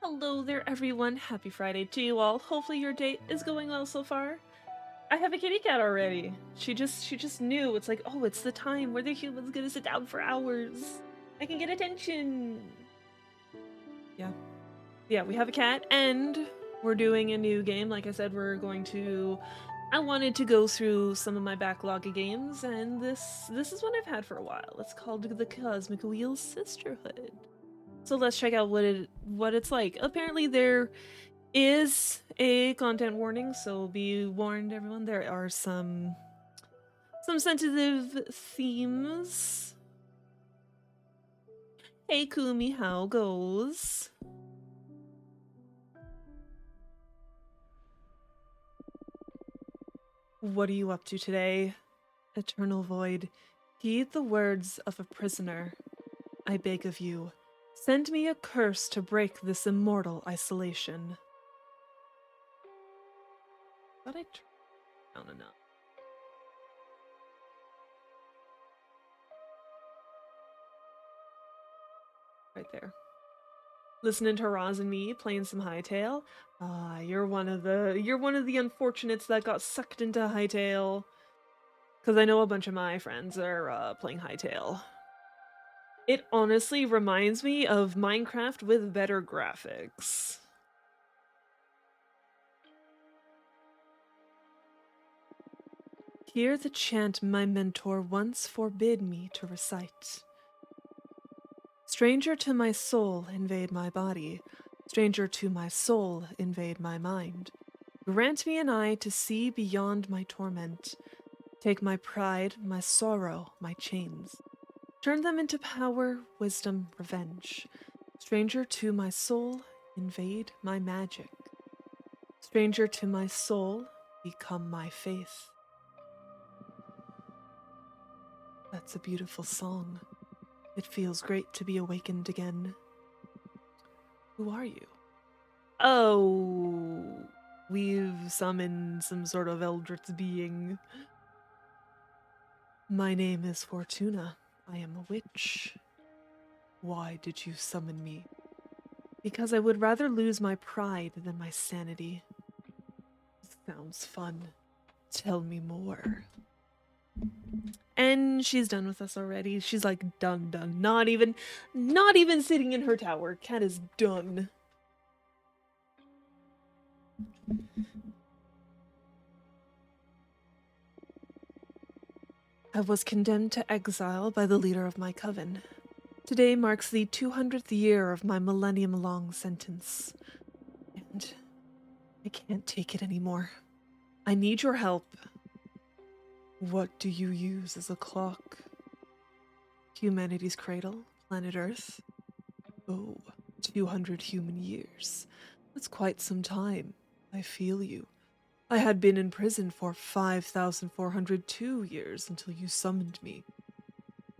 Hello there, everyone. Happy Friday to you all. Hopefully your day is going well so far. I have a kitty cat already. She just knew. It's like, oh, it's the time where the human's gonna sit down for hours. I can get attention. Yeah. Yeah, we have a cat, and we're doing a new game. Like I said, I wanted to go through some of my backlog of games, and this is one I've had for a while. It's called the Cosmic Wheel Sisterhood. So let's check out what it's like. Apparently there is a content warning, so be warned, everyone. There are some sensitive themes. Hey Kumi, how goes? What are you up to today? Eternal Void, heed the words of a prisoner. I beg of you, send me a curse to break this immortal isolation. Thought I turned down enough. Right there. Listening to Roz and me playing some Hightail. You're one of the unfortunates that got sucked into Hightail. Because I know a bunch of my friends are playing Hightail. It honestly reminds me of Minecraft with better graphics. Hear the chant my mentor once forbid me to recite. Stranger to my soul, invade my body. Stranger to my soul, invade my mind. Grant me an eye to see beyond my torment. Take my pride, my sorrow, my chains. Turn them into power, wisdom, revenge. Stranger to my soul, invade my magic. Stranger to my soul, become my faith. That's a beautiful song. It feels great to be awakened again. Who are you? Oh, we've summoned some sort of eldritch being. My name is Fortuna. I am a witch. Why did you summon me? Because I would rather lose my pride than my sanity. Sounds fun. Tell me more. And she's done with us already. She's like done. Not even sitting in her tower. Cat is done. I was condemned to exile by the leader of my coven. Today marks the 200th year of my millennium-long sentence. And I can't take it anymore. I need your help. What do you use as a clock? Humanity's cradle, planet Earth? Oh, 200 human years. That's quite some time. I feel you. I had been in prison for 5,402 years until you summoned me.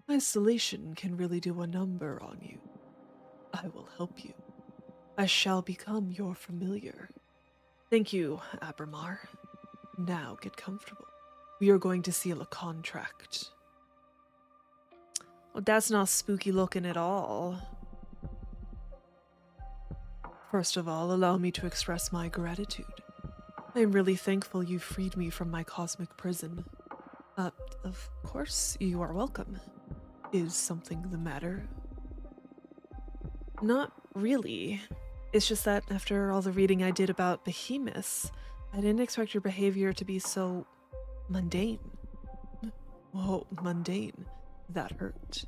Isolation can really do a number on you. I will help you. I shall become your familiar. Thank you, Abramar. Now get comfortable. We are going to seal a contract. Well, that's not spooky looking at all. First of all, allow me to express my gratitude. I am really thankful you freed me from my cosmic prison. Of course, you are welcome. Is something the matter? Not really. It's just that after all the reading I did about behemoths, I didn't expect your behavior to be so mundane. Oh, mundane. That hurt.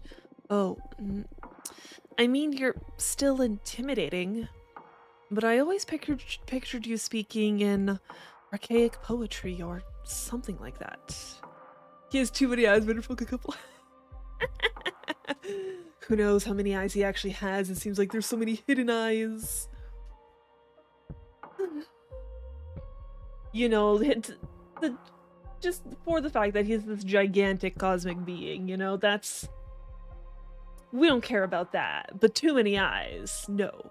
Oh, I mean, you're still intimidating. But I always pictured you speaking in archaic poetry or something like that. He has too many eyes, better fuck a couple. Who knows how many eyes he actually has? It seems like there's so many hidden eyes. You know, just for the fact that he's this gigantic cosmic being, you know, we don't care about that. But too many eyes, no.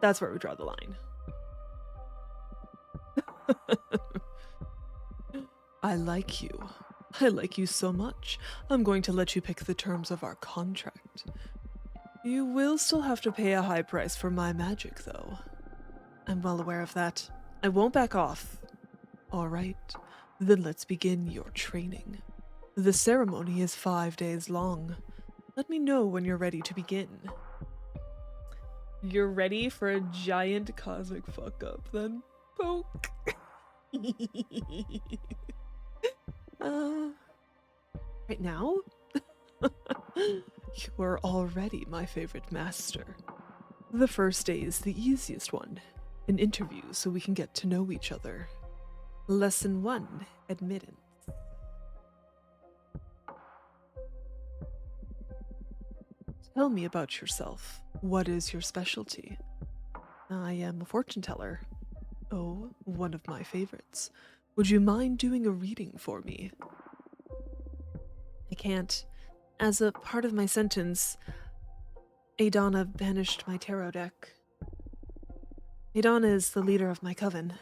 That's where we draw the line. I like you. I like you so much. I'm going to let you pick the terms of our contract. You will still have to pay a high price for my magic, though. I'm well aware of that. I won't back off. All right, then let's begin your training. The ceremony is 5 days long. Let me know when you're ready to begin. You're ready for a giant cosmic fuck up, then? Poke. Right now? You are already my favorite master. The first day is the easiest one, an interview so we can get to know each other. Lesson 1, admittance. Tell me about yourself. What is your specialty? I am a fortune teller. Oh, one of my favorites. Would you mind doing a reading for me? I can't. As a part of my sentence, Adana banished my tarot deck. Adana is the leader of my coven.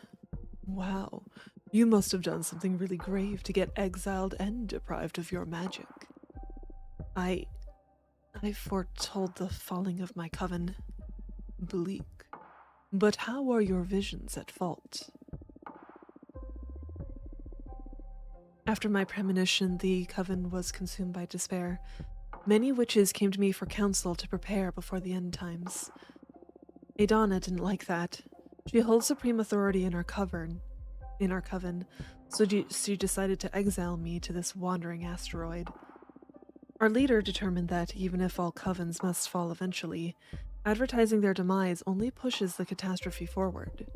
Wow, you must have done something really grave to get exiled and deprived of your magic. I foretold the falling of my coven. Bleak. But how are your visions at fault? After my premonition, the coven was consumed by despair. Many witches came to me for counsel to prepare before the end times. Adana didn't like that. She holds supreme authority in our coven, so she decided to exile me to this wandering asteroid. Our leader determined that even if all covens must fall eventually, advertising their demise only pushes the catastrophe forward.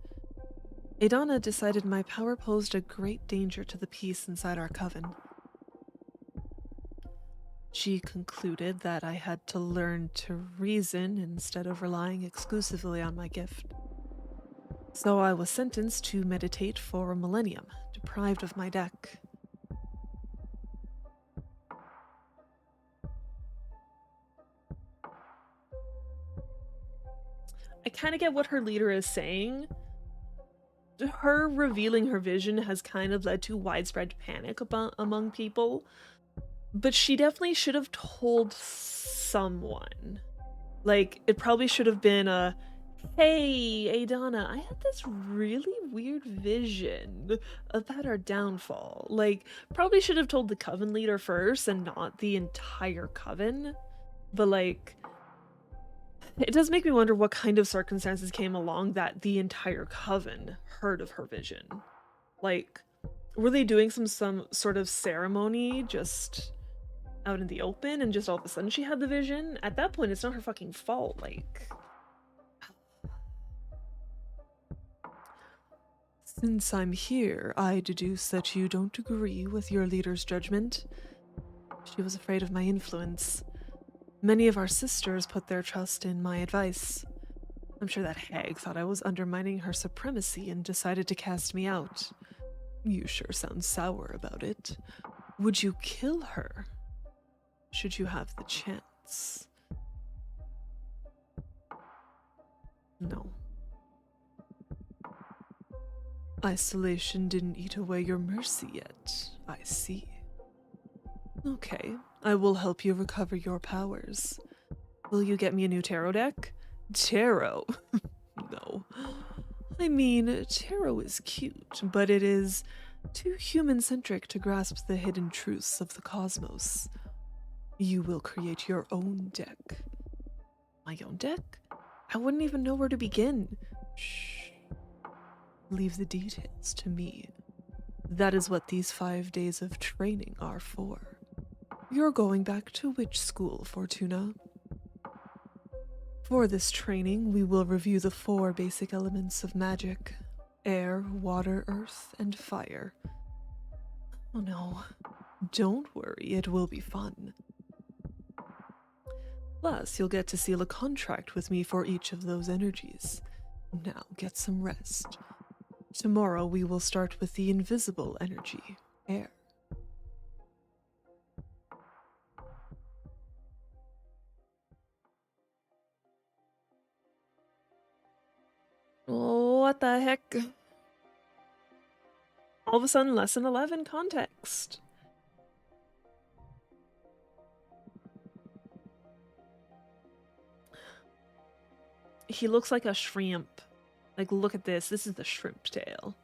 Adana decided my power posed a great danger to the peace inside our coven. She concluded that I had to learn to reason instead of relying exclusively on my gift. So I was sentenced to meditate for a millennium, deprived of my deck. I kind of get what her leader is saying. Her revealing her vision has kind of led to widespread panic among people, but she definitely should have told someone. Like, it probably should have been a, hey, Adana, I had this really weird vision about our downfall. Like, probably should have told the coven leader first and not the entire coven. But, like, it does make me wonder what kind of circumstances came along that the entire coven heard of her vision. Like, were they doing some sort of ceremony just out in the open and just all of a sudden she had the vision? At that point, it's not her fucking fault, like... Since I'm here, I deduce that you don't agree with your leader's judgment. She was afraid of my influence. Many of our sisters put their trust in my advice. I'm sure that hag thought I was undermining her supremacy and decided to cast me out. You sure sound sour about it. Would you kill her? Should you have the chance? No. Isolation didn't eat away your mercy yet, I see. Okay, I will help you recover your powers. Will you get me a new tarot deck? Tarot? No. I mean, tarot is cute, but it is too human-centric to grasp the hidden truths of the cosmos. You will create your own deck. My own deck? I wouldn't even know where to begin. Shh. Leave the details to me. That is what these 5 days of training are for. You're going back to which school, Fortuna? For this training, we will review the 4 basic elements of magic: air, water, earth, and fire. Oh no. Don't worry, it will be fun. Plus, you'll get to seal a contract with me for each of those energies. Now, get some rest. Tomorrow, we will start with the invisible energy, air. What the heck? All of a sudden, lesson 11 context. He looks like a shrimp. Like, look at this. This is the shrimp tail.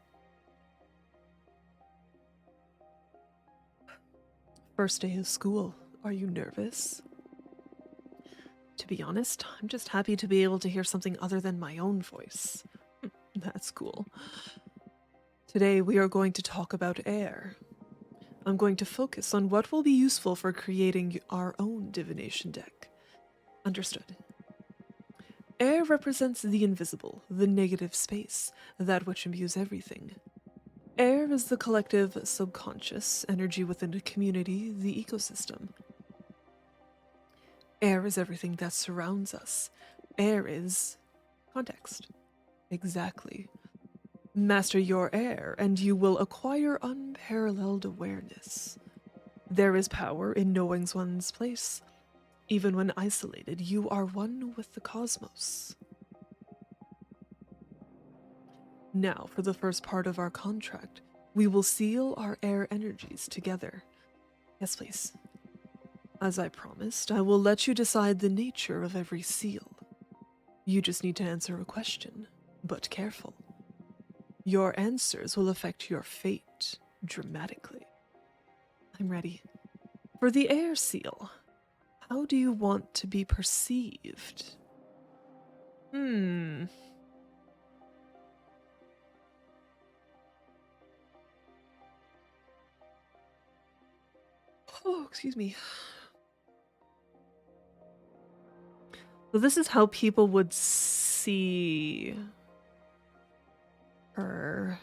First day of school. Are you nervous? To be honest, I'm just happy to be able to hear something other than my own voice. That's cool. Today we are going to talk about air. I'm going to focus on what will be useful for creating our own divination deck. Understood. Air represents the invisible, the negative space, that which imbues everything. Air is the collective subconscious energy within a community, the ecosystem. Air is everything that surrounds us. Air is context. Exactly. Master your air, and you will acquire unparalleled awareness. There is power in knowing one's place. Even when isolated, you are one with the cosmos. Now, for the first part of our contract, we will seal our air energies together. Yes, please. As I promised, I will let you decide the nature of every seal. You just need to answer a question, but careful. Your answers will affect your fate dramatically. I'm ready. For the air seal, how do you want to be perceived? Oh, excuse me. So this is how people would see her.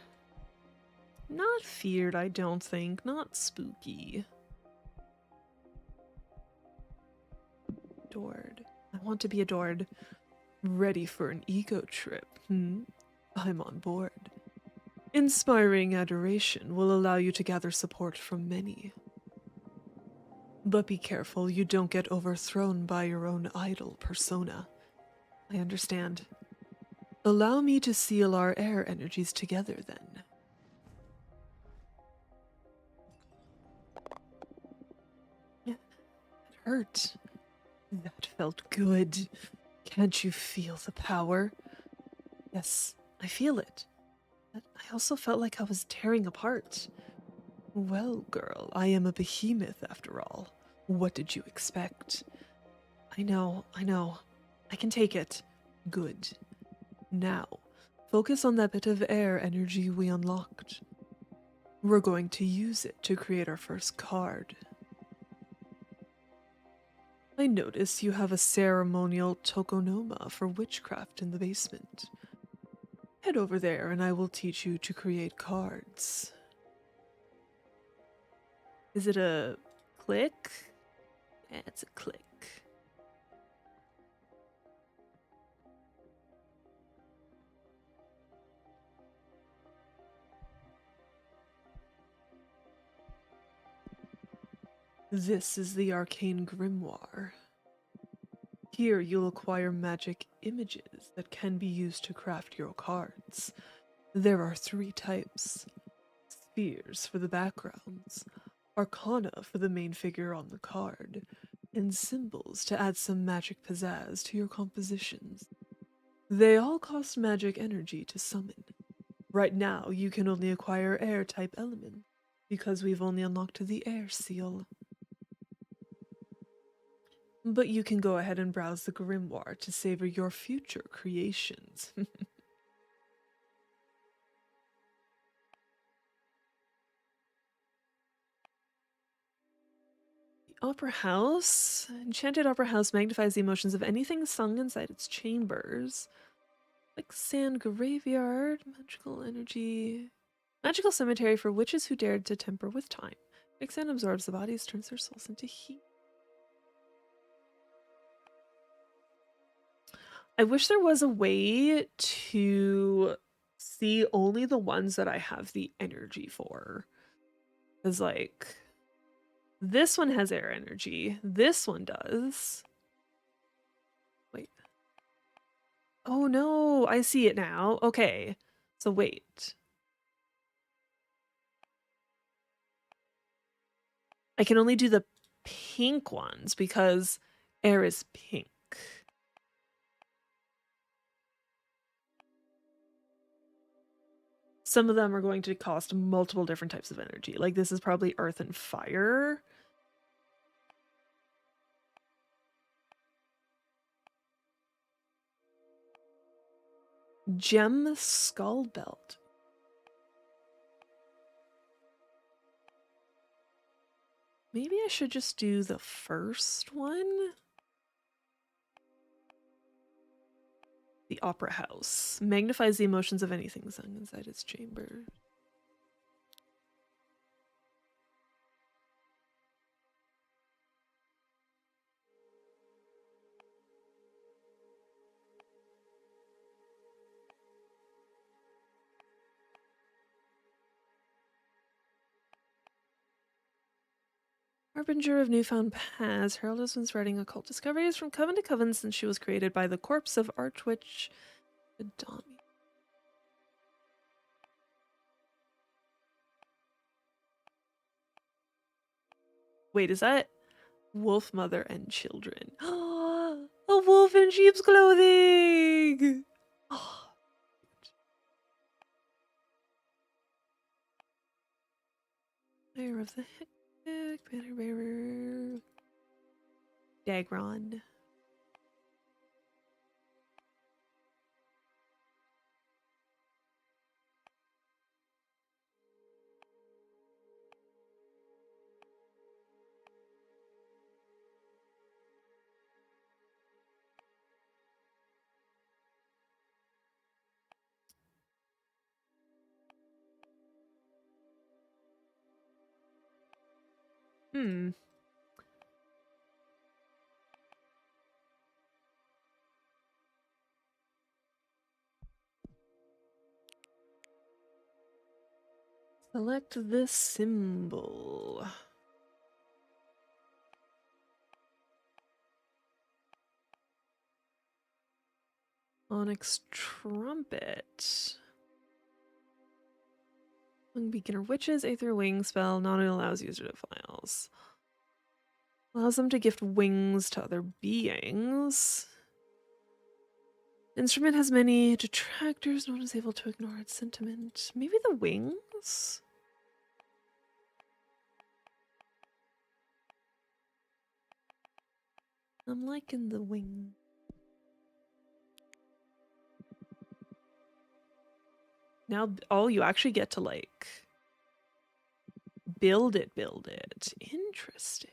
Not feared, I don't think. Not spooky. Adored. I want to be adored. Ready for an ego trip, I'm on board. Inspiring adoration will allow you to gather support from many. But be careful you don't get overthrown by your own idol persona. I understand. Allow me to seal our air energies together then. It hurt. That felt good. Can't you feel the power? Yes, I feel it. But I also felt like I was tearing apart. Well, girl, I am a behemoth after all. What did you expect? I know. I can take it. Good. Now, focus on that bit of air energy we unlocked. We're going to use it to create our first card. I notice you have a ceremonial tokonoma for witchcraft in the basement. Head over there and I will teach you to create cards. Is it a click? Yeah, it's a click. This is the Arcane Grimoire. Here you'll acquire magic images that can be used to craft your cards. There are 3 types. Spheres for the backgrounds, arcana for the main figure on the card, and symbols to add some magic pizzazz to your compositions. They all cost magic energy to summon. Right now, you can only acquire air-type elements, because we've only unlocked the air seal. But you can go ahead and browse the grimoire to savor your future creations. The Opera House. Enchanted Opera House magnifies the emotions of anything sung inside its chambers. Like sand graveyard, magical energy. Magical cemetery for witches who dared to temper with time. Quicksand absorbs the bodies, turns their souls into heat. I wish there was a way to see only the ones that I have the energy for. Because, like, this one has air energy. This one does. Wait. Oh no, I see it now. Okay. So wait. I can only do the pink ones because air is pink. some of them are going to cost multiple different types of energy. Like this is probably earth and fire. Gem skull belt. Maybe I should just do the first one. The opera house magnifies the emotions of anything sung inside its chamber. Harbinger of newfound paths, Herald has been spreading occult discoveries from coven to coven since she was created by the corpse of Archwitch Adami. Wait, is that wolf mother and children? A wolf in sheep's clothing! Oh. Fire of the Hectic, banner bearer, Dagron. Hmm. Select this symbol. Onyx trumpet. Beginner witches, Aether wing spell not only allows user to files. Allows them to gift wings to other beings. Instrument has many detractors, no one is able to ignore its sentiment. Maybe the wings? I'm liking the wing. Now, oh, you actually get to like build it. Interesting.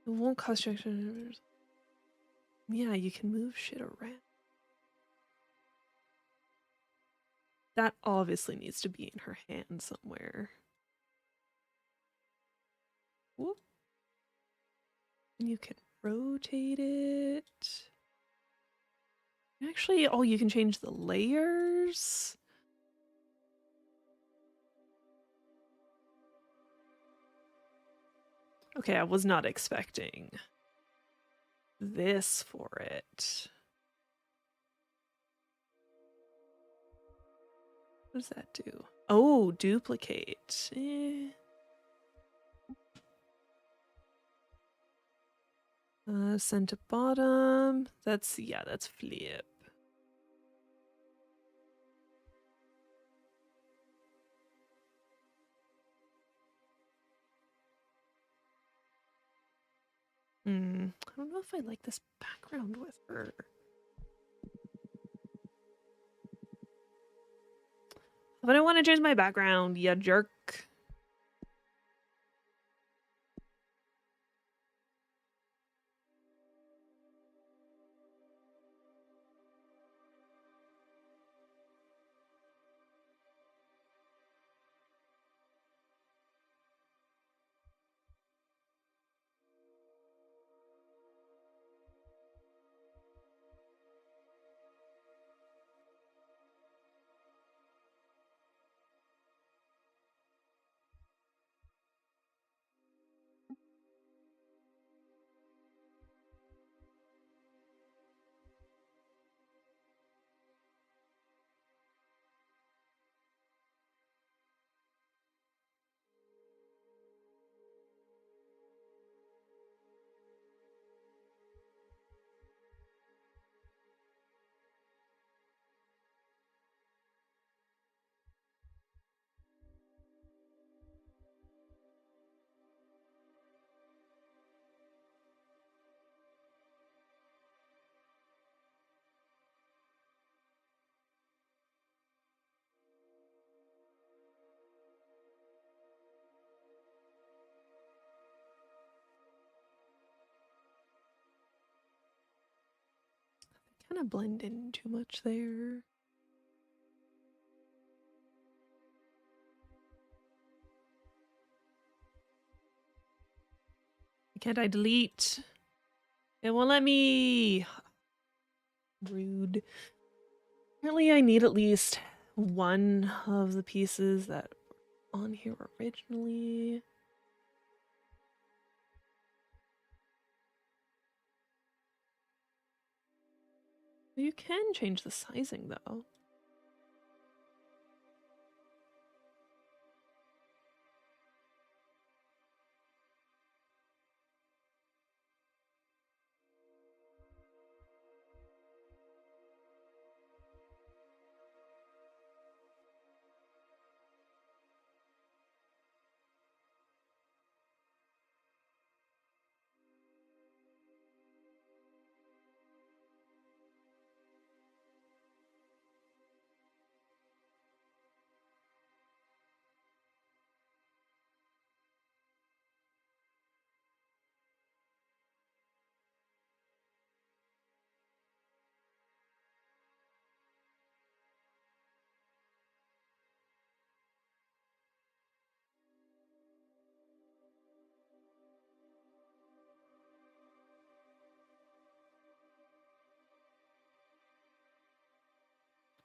It won't cost you extra. Yeah, you can move shit around. That obviously needs to be in her hand somewhere. Whoop. And you can rotate it. Actually, oh, you can change the layers. Okay, I was not expecting this for it. What does that do? Oh, duplicate. Send to bottom. That's, yeah, that's flip. I don't know if I like this background with her. But I want to change my background, you jerk. kind of blend in too much there. Can't I delete? It won't let me. Rude. Apparently I need at least one of the pieces that were on here originally. You can change the sizing though.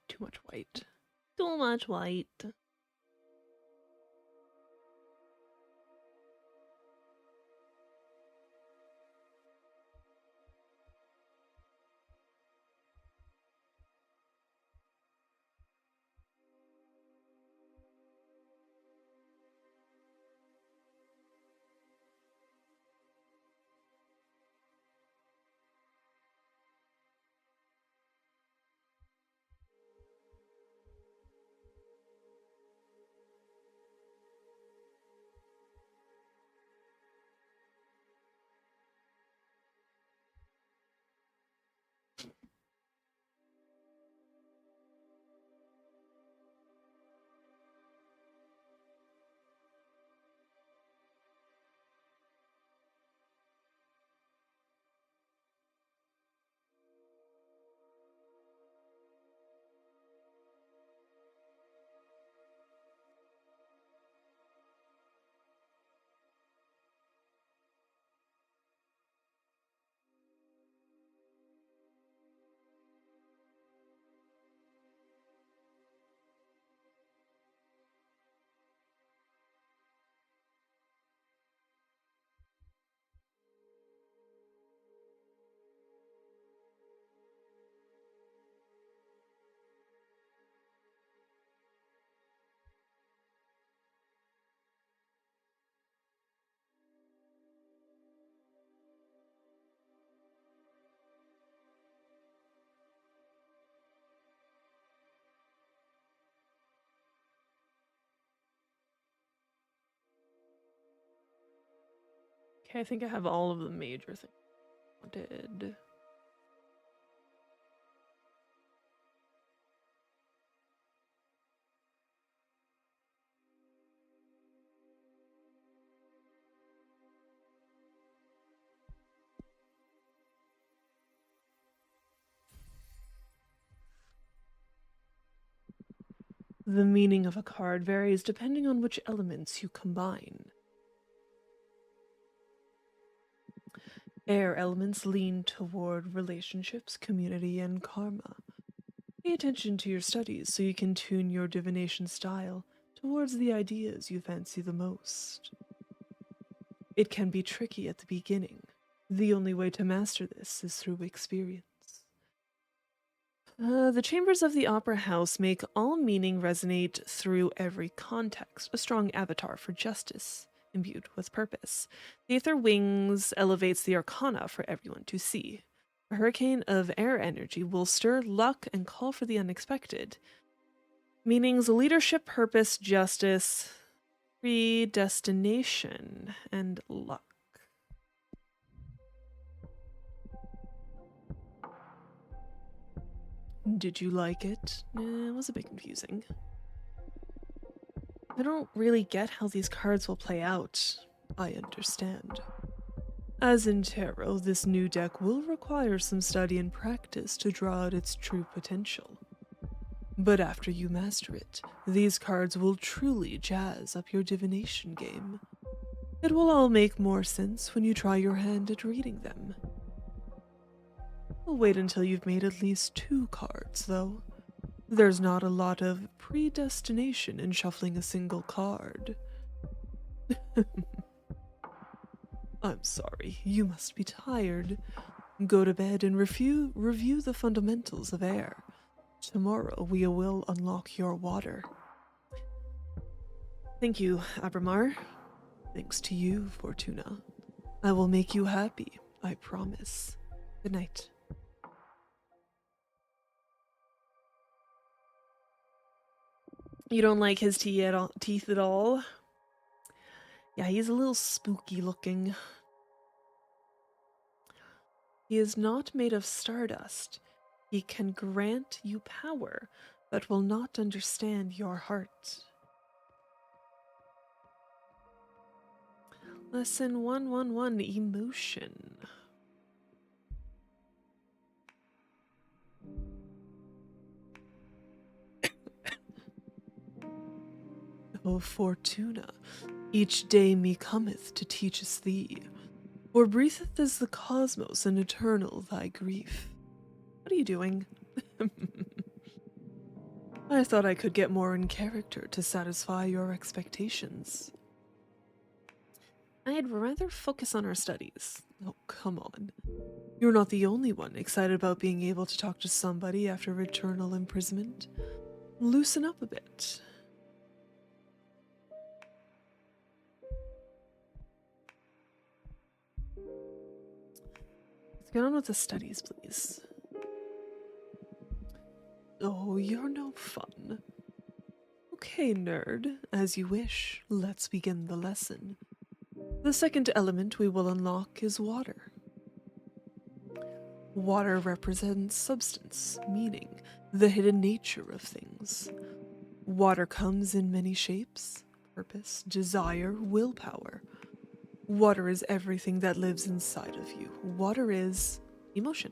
Too much white. Too much white. Okay, I think I have all of the major things I wanted. The meaning of a card varies depending on which elements you combine. Air elements lean toward relationships, community, and karma. Pay attention to your studies so you can tune your divination style towards the ideas you fancy the most. It can be tricky at the beginning. The only way to master this is through experience. The chambers of the opera house make all meaning resonate through every context, a strong avatar for justice, imbued with purpose. The Aether Wings elevates the arcana for everyone to see. A hurricane of air energy will stir luck and call for the unexpected. Meanings leadership, purpose, justice, predestination, and luck. Did you like it? It was a bit confusing. I don't really get how these cards will play out. I understand. As in tarot, this new deck will require some study and practice to draw out its true potential. But after you master it, these cards will truly jazz up your divination game. It will all make more sense when you try your hand at reading them. We'll wait until you've made at least 2 cards, though. There's not a lot of predestination in shuffling a single card. I'm sorry, you must be tired. Go to bed and review the fundamentals of air. Tomorrow we will unlock your water. Thank you, Abramar. Thanks to you, Fortuna. I will make you happy, I promise. Good night. You don't like his teeth at all? Yeah, he's a little spooky looking. He is not made of stardust. He can grant you power, but will not understand your heart. Lesson 111, Emotion. O Fortuna, each day me cometh to teach us thee, or breatheth as the cosmos and eternal thy grief. What are you doing? I thought I could get more in character to satisfy your expectations. I'd rather focus on our studies. Oh, come on. You're not the only one excited about being able to talk to somebody after eternal imprisonment. Loosen up a bit. Let's get on with the studies, please. Oh, you're no fun. Okay, nerd, as you wish. Let's begin the lesson. The second element we will unlock is water. Water represents substance, meaning the hidden nature of things. Water comes in many shapes: purpose, desire, willpower. Water is everything that lives inside of you. Water is emotion.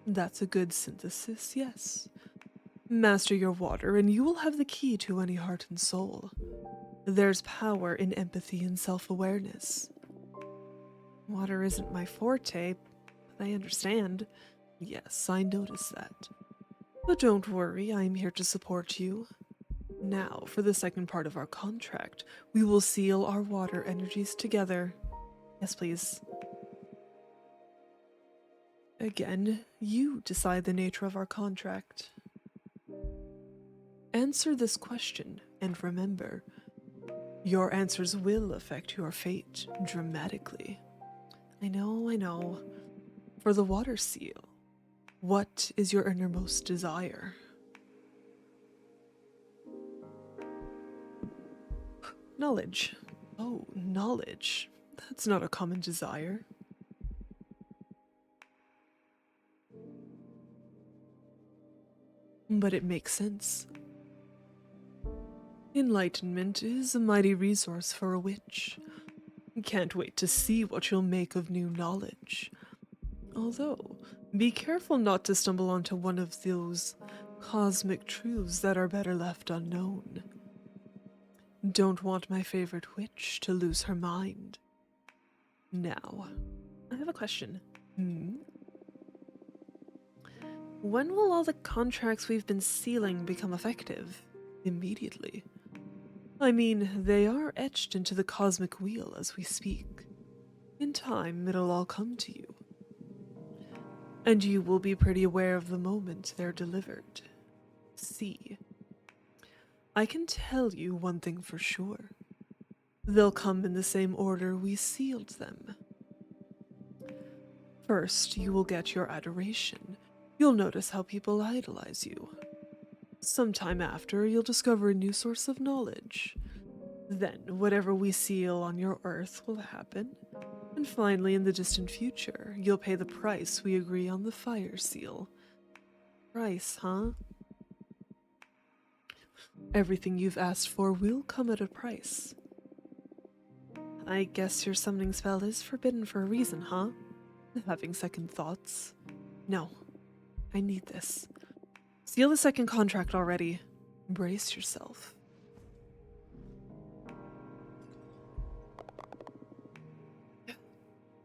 That's a good synthesis, yes. Master your water, and you will have the key to any heart and soul. There's power in empathy and self-awareness. Water isn't my forte, but I understand. Yes, I notice that. But don't worry, I'm here to support you. Now, for the second part of our contract, we will seal our water energies together. Yes, please. Again, you decide the nature of our contract. Answer this question, and remember, your answers will affect your fate dramatically. I know. For the water seal, what is your innermost desire? Knowledge. Oh, knowledge. That's not a common desire. But it makes sense. Enlightenment is a mighty resource for a witch. Can't wait to see what you'll make of new knowledge. Although, be careful not to stumble onto one of those cosmic truths that are better left unknown. Don't want my favorite witch to lose her mind. Now, I have a question. When will all the contracts we've been sealing become effective? Immediately. I mean, they are etched into the cosmic wheel as we speak. In time, it'll all come to you. And you will be pretty aware of the moment they're delivered. See, I can tell you one thing for sure. They'll come in the same order we sealed them. First, you will get your adoration. You'll notice how people idolize you. Sometime after, you'll discover a new source of knowledge. Then, whatever we seal on your earth will happen. And finally, in the distant future, you'll pay the price we agree on the fire seal. Price, huh? Everything you've asked for will come at a price. I guess your summoning spell is forbidden for a reason, huh? Having second thoughts. No, I need this. Seal the second contract already. Brace yourself.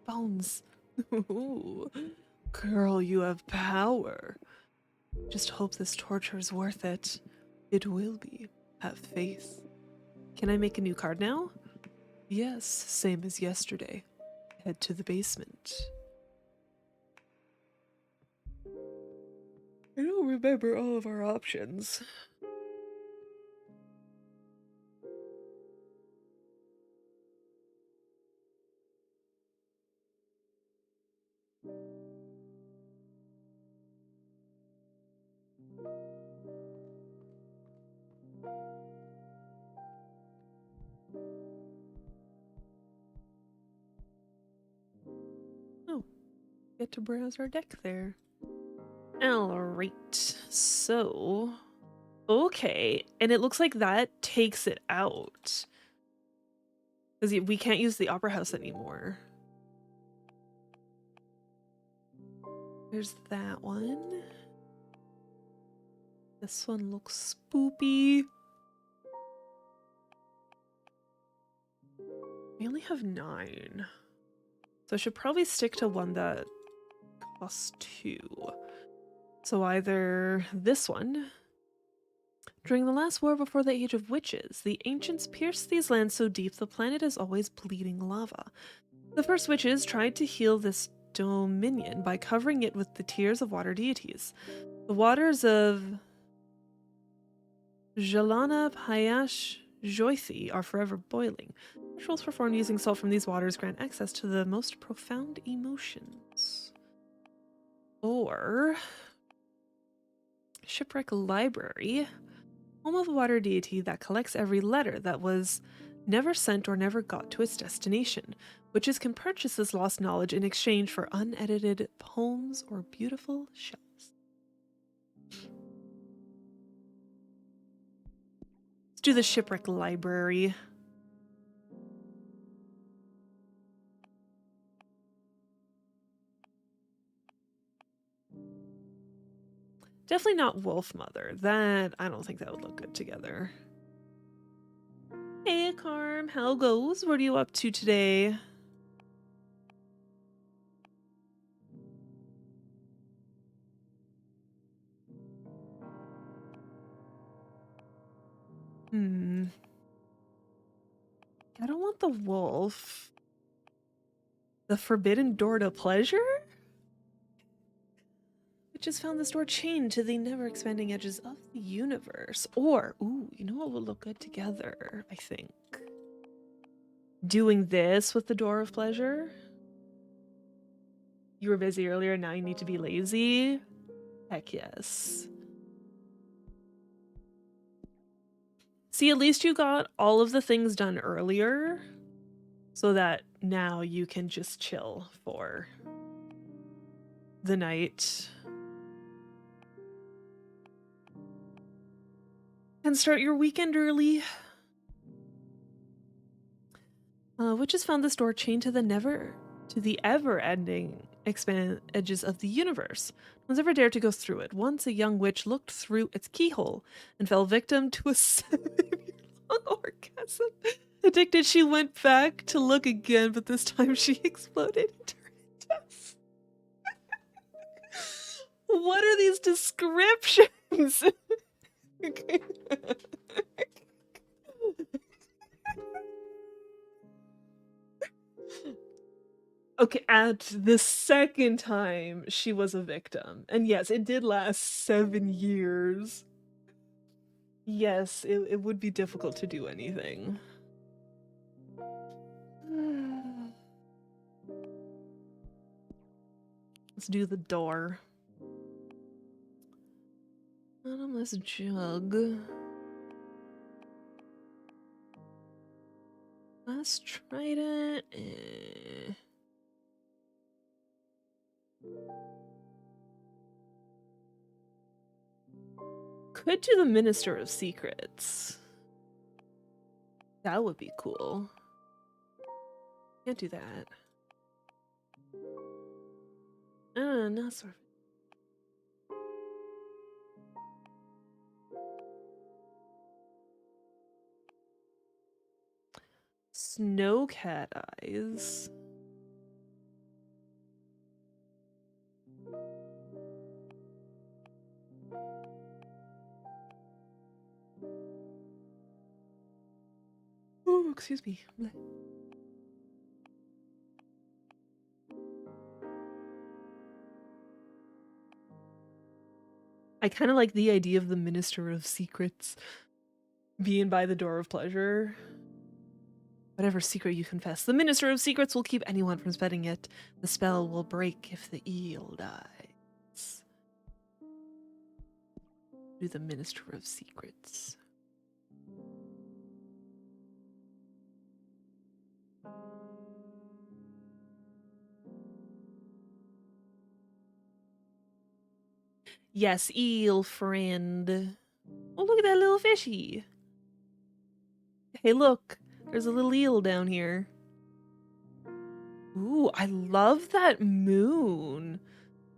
Bones. Ooh. Girl, you have power. Just hope this torture is worth it. It will be. Have faith. Can I make a new card now? Yes, same as yesterday. Head to the basement. I don't remember all of our options. Oh, get to browse our deck there. Alright, so... Okay, and it looks like that takes it out. Because we can't use the Opera House anymore. There's that one. This one looks spoopy. We only have 9. So I should probably stick to one that costs 2. So either this one. During the last war before the Age of Witches, the ancients pierced these lands so deep the planet is always bleeding lava. The first witches tried to heal this dominion by covering it with the tears of water deities. The waters of Jalana Payash Joithi are forever boiling. Rituals performed using salt from these waters grant access to the most profound emotions. Or Shipwreck Library, home of a water deity that collects every letter that was never sent or never got to its destination. Witches can purchase this lost knowledge in exchange for unedited poems or beautiful shells. Let's do the Shipwreck Library. Definitely not Wolf Mother. That, I don't think that would look good together. Hey, Carm, how goes? What are you up to today? I don't want the wolf. The forbidden door to pleasure? Just found this door chained to the never-expanding edges of the universe. Or, ooh, you know what would look good together, I think? Doing this with the door of pleasure? You were busy earlier, now you need to be lazy? Heck yes. See, at least you got all of the things done earlier, so that now you can just chill for the night. And start your weekend early. Witches found this door chained to the ever-ending edges of the universe. No one's ever dared to go through it. Once a young witch looked through its keyhole and fell victim to a 7-year-long orgasm. Addicted, she went back to look again, but this time she exploded into her death. What are these descriptions? Okay, at the second time she was a victim. And yes, it did last 7 years. Yes, it would be difficult to do anything. Let's do the door. Bottomless jug. Last trident. Could do the Minister of Secrets. That would be cool. Can't do that. No, sort of. Snow cat eyes. Oh, excuse me. Bleh. I kind of like the idea of the Minister of Secrets being by the door of pleasure. Whatever secret you confess, the Minister of Secrets will keep anyone from spelling it. The spell will break if the eel dies. Do the Minister of Secrets. Yes, eel friend. Oh, look at that little fishy. Hey, look. There's a little eel down here. Ooh, I love that moon.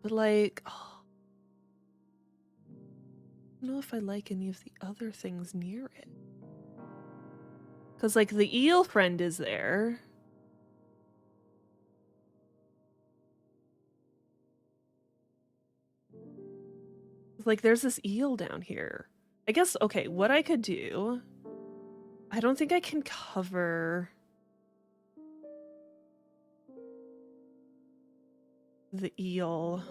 But like, oh, I don't know if I like any of the other things near it. Because like the eel friend is there. Like there's this eel down here. I guess, okay, what I could do, I don't think I can cover the eel.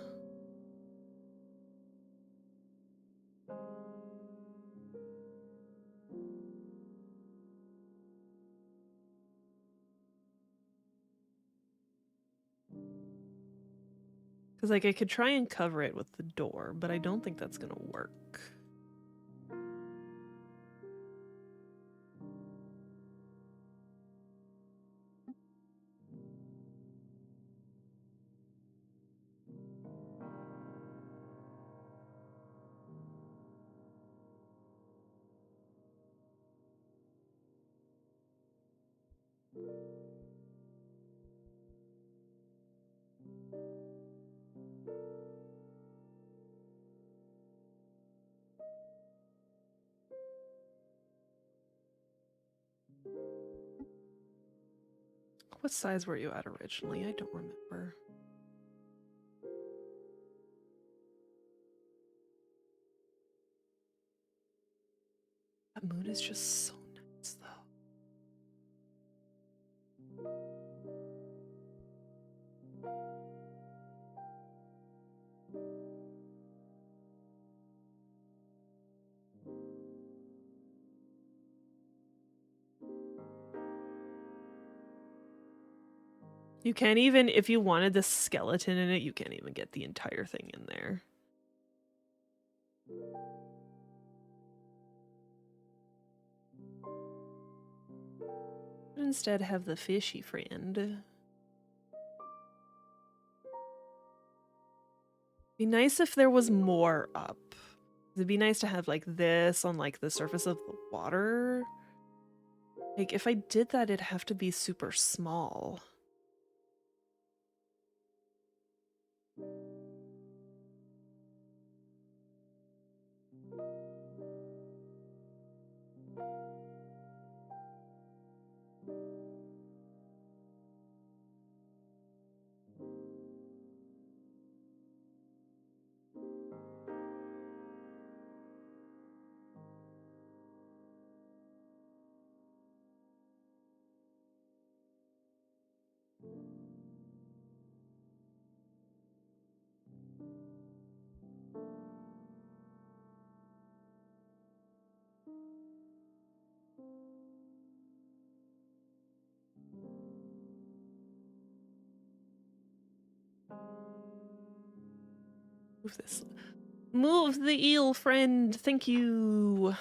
Because like I could try and cover it with the door, but I don't think that's gonna work. What size were you at originally? I don't remember. That moon is just so nice, though. You can't even, if you wanted the skeleton in it, you can't even get the entire thing in there. Instead, have the fishy friend. Be nice if there was more up. It'd be nice to have like this on like the surface of the water. Like if I did that, it'd have to be super small. Move this. Move the eel friend. Thank you.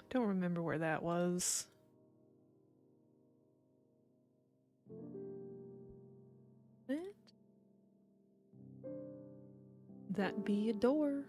Don't remember where that was. What? That be a door.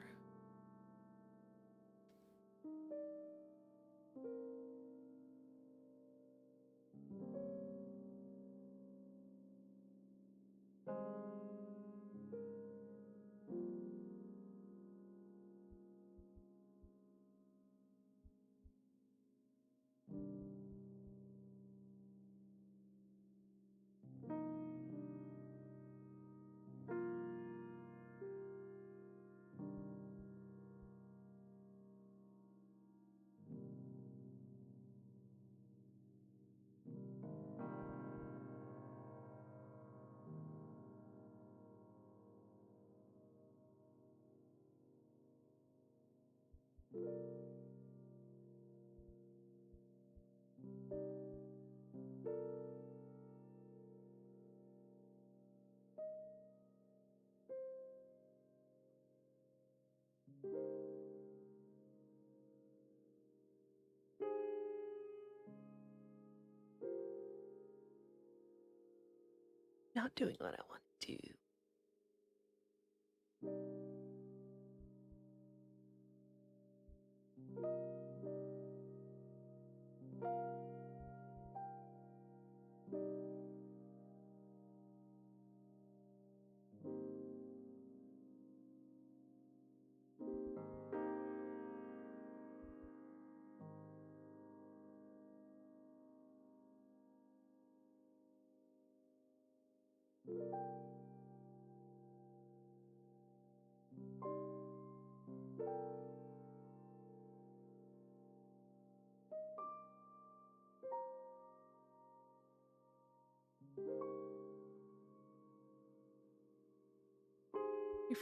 Not doing what I want to do.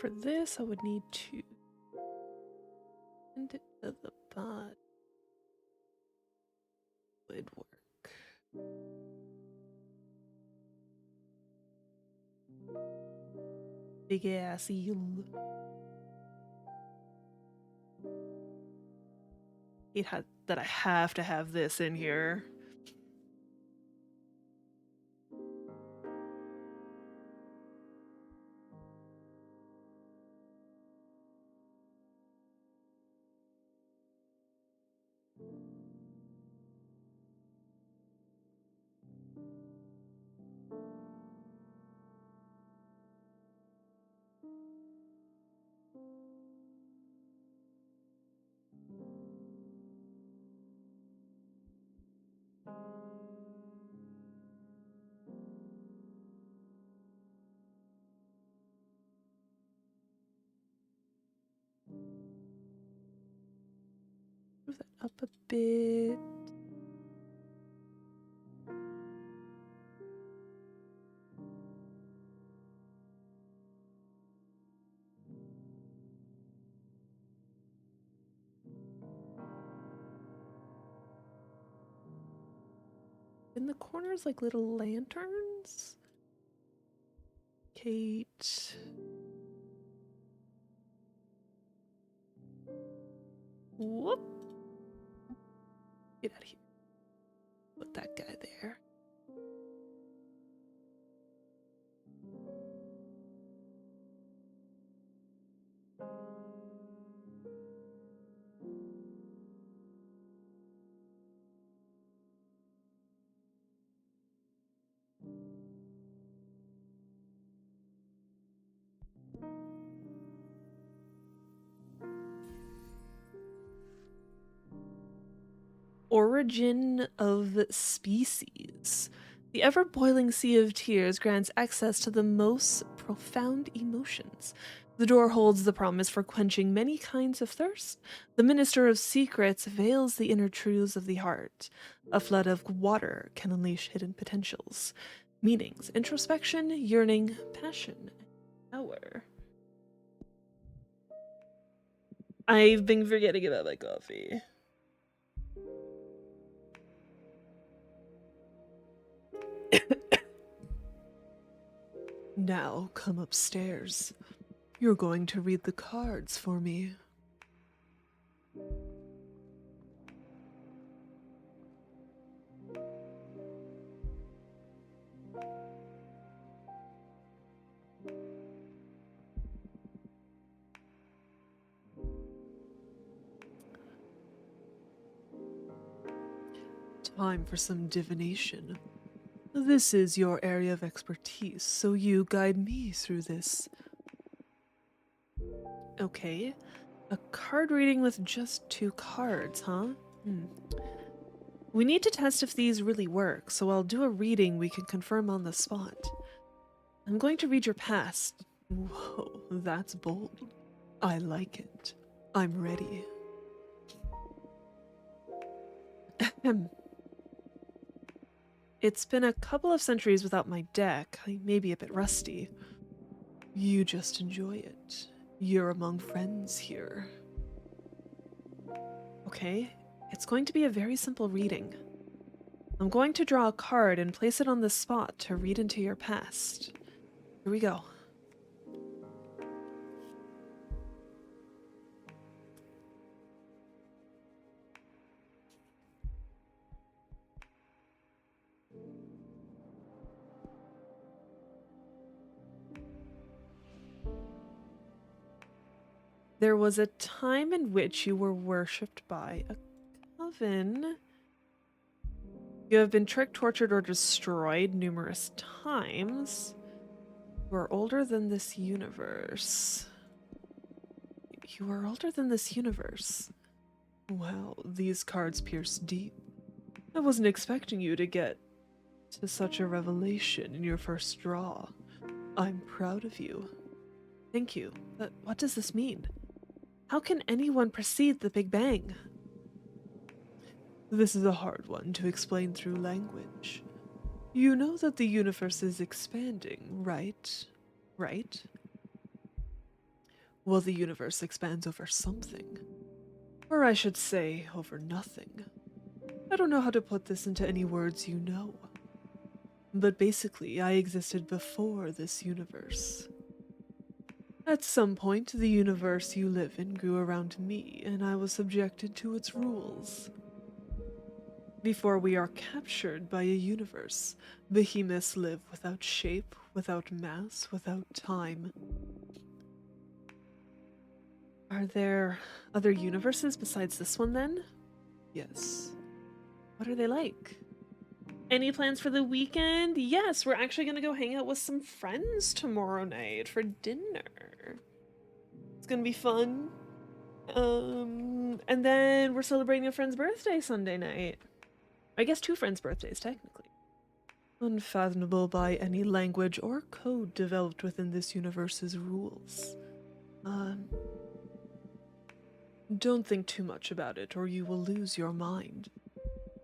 For this, I would need to send it to the bot. Would work. Big ass eel. It had that I have to have this in here. Move that up a bit. In the corners, like little lanterns. Kate. Whoop. Get out of here. Put that guy there. Origin of species. The ever boiling sea of tears grants access to the most profound emotions. The door holds the promise for quenching many kinds of thirst. The minister of secrets veils the inner truths of the heart. A flood of water can unleash hidden potentials, meanings, introspection, yearning, passion, power. I've been forgetting about my coffee. Now come upstairs. You're going to read the cards for me. Time for some divination. This is your area of expertise, so you guide me through this. Okay. A card reading with just 2 cards, huh? We need to test if these really work, so I'll do a reading we can confirm on the spot. I'm going to read your past. Whoa, that's bold. I like it. I'm ready. Ahem. It's been a couple of centuries without my deck. I may be a bit rusty. You just enjoy it. You're among friends here. Okay, it's going to be a very simple reading. I'm going to draw a card and place it on the spot to read into your past. Here we go. There was a time in which you were worshipped by a coven. You have been tricked, tortured, or destroyed numerous times. You are older than this universe. You are older than this universe. Well, these cards pierce deep. I wasn't expecting you to get to such a revelation in your first draw. I'm proud of you. Thank you, but what does this mean? How can anyone precede the Big Bang? This is a hard one to explain through language. You know that the universe is expanding, right? Right? Well, the universe expands over something. Or I should say, over nothing. I don't know how to put this into any words you know. But basically, I existed before this universe. At some point, the universe you live in grew around me, and I was subjected to its rules. Before we are captured by a universe, behemoths live without shape, without mass, without time. Are there other universes besides this one then? Yes. What are they like? Any plans for the weekend? Yes, we're actually gonna go hang out with some friends tomorrow night for dinner. It's gonna be fun. And then we're celebrating a friend's birthday Sunday night. I guess 2 friends' birthdays, technically. Unfathomable by any language or code developed within this universe's rules. Don't think too much about it, or you will lose your mind.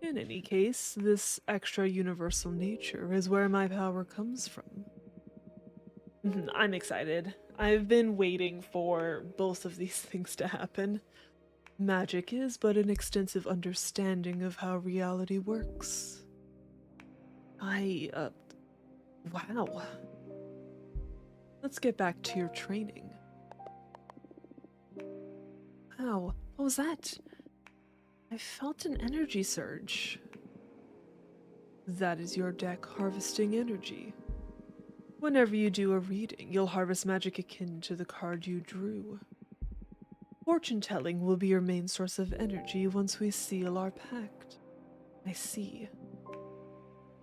In any case, this extra universal nature is where my power comes from. I'm excited. I've been waiting for both of these things to happen. Magic is but an extensive understanding of how reality works. Wow. Let's get back to your training. Wow, what was that? I felt an energy surge. That is your deck harvesting energy. Whenever you do a reading, you'll harvest magic akin to the card you drew. Fortune telling will be your main source of energy once we seal our pact. I see.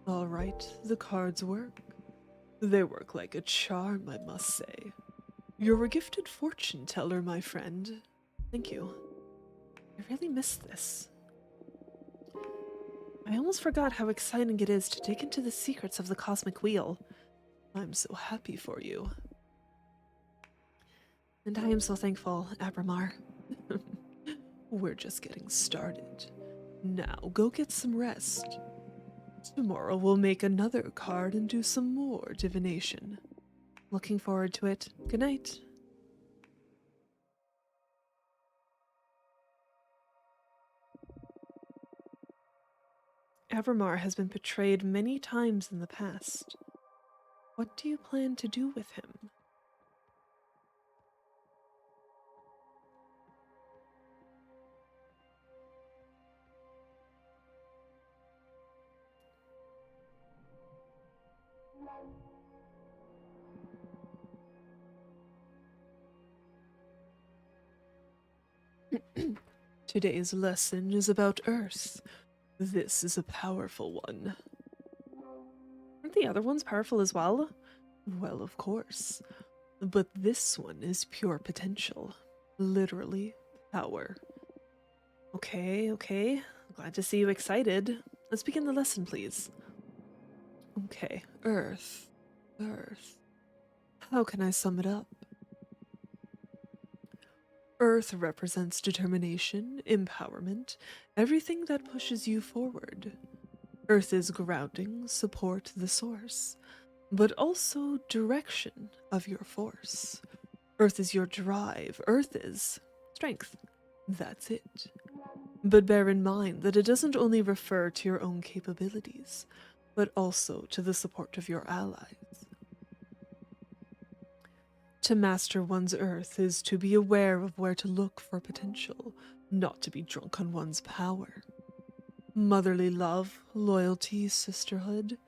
All right, the cards work. They work like a charm, I must say. You're a gifted fortune teller, my friend. Thank you. I really miss this. I almost forgot how exciting it is to dig into the secrets of the cosmic wheel. I'm so happy for you. And I am so thankful, Abramar. We're just getting started. Now go get some rest. Tomorrow we'll make another card and do some more divination. Looking forward to it. Good night. Avramar has been betrayed many times in the past. What do you plan to do with him? Today's lesson is about Earth. This is a powerful one. Aren't the other ones powerful as well? Well, of course. But this one is pure potential. Literally, power. Okay, okay. Glad to see you excited. Let's begin the lesson, please. Okay, Earth. Earth. How can I sum it up? Earth represents determination, empowerment, everything that pushes you forward. Earth is grounding, support, the source, but also direction of your force. Earth is your drive. Earth is strength. That's it. But bear in mind that it doesn't only refer to your own capabilities, but also to the support of your allies. To master one's earth is to be aware of where to look for potential, not to be drunk on one's power. Motherly love, loyalty, sisterhood,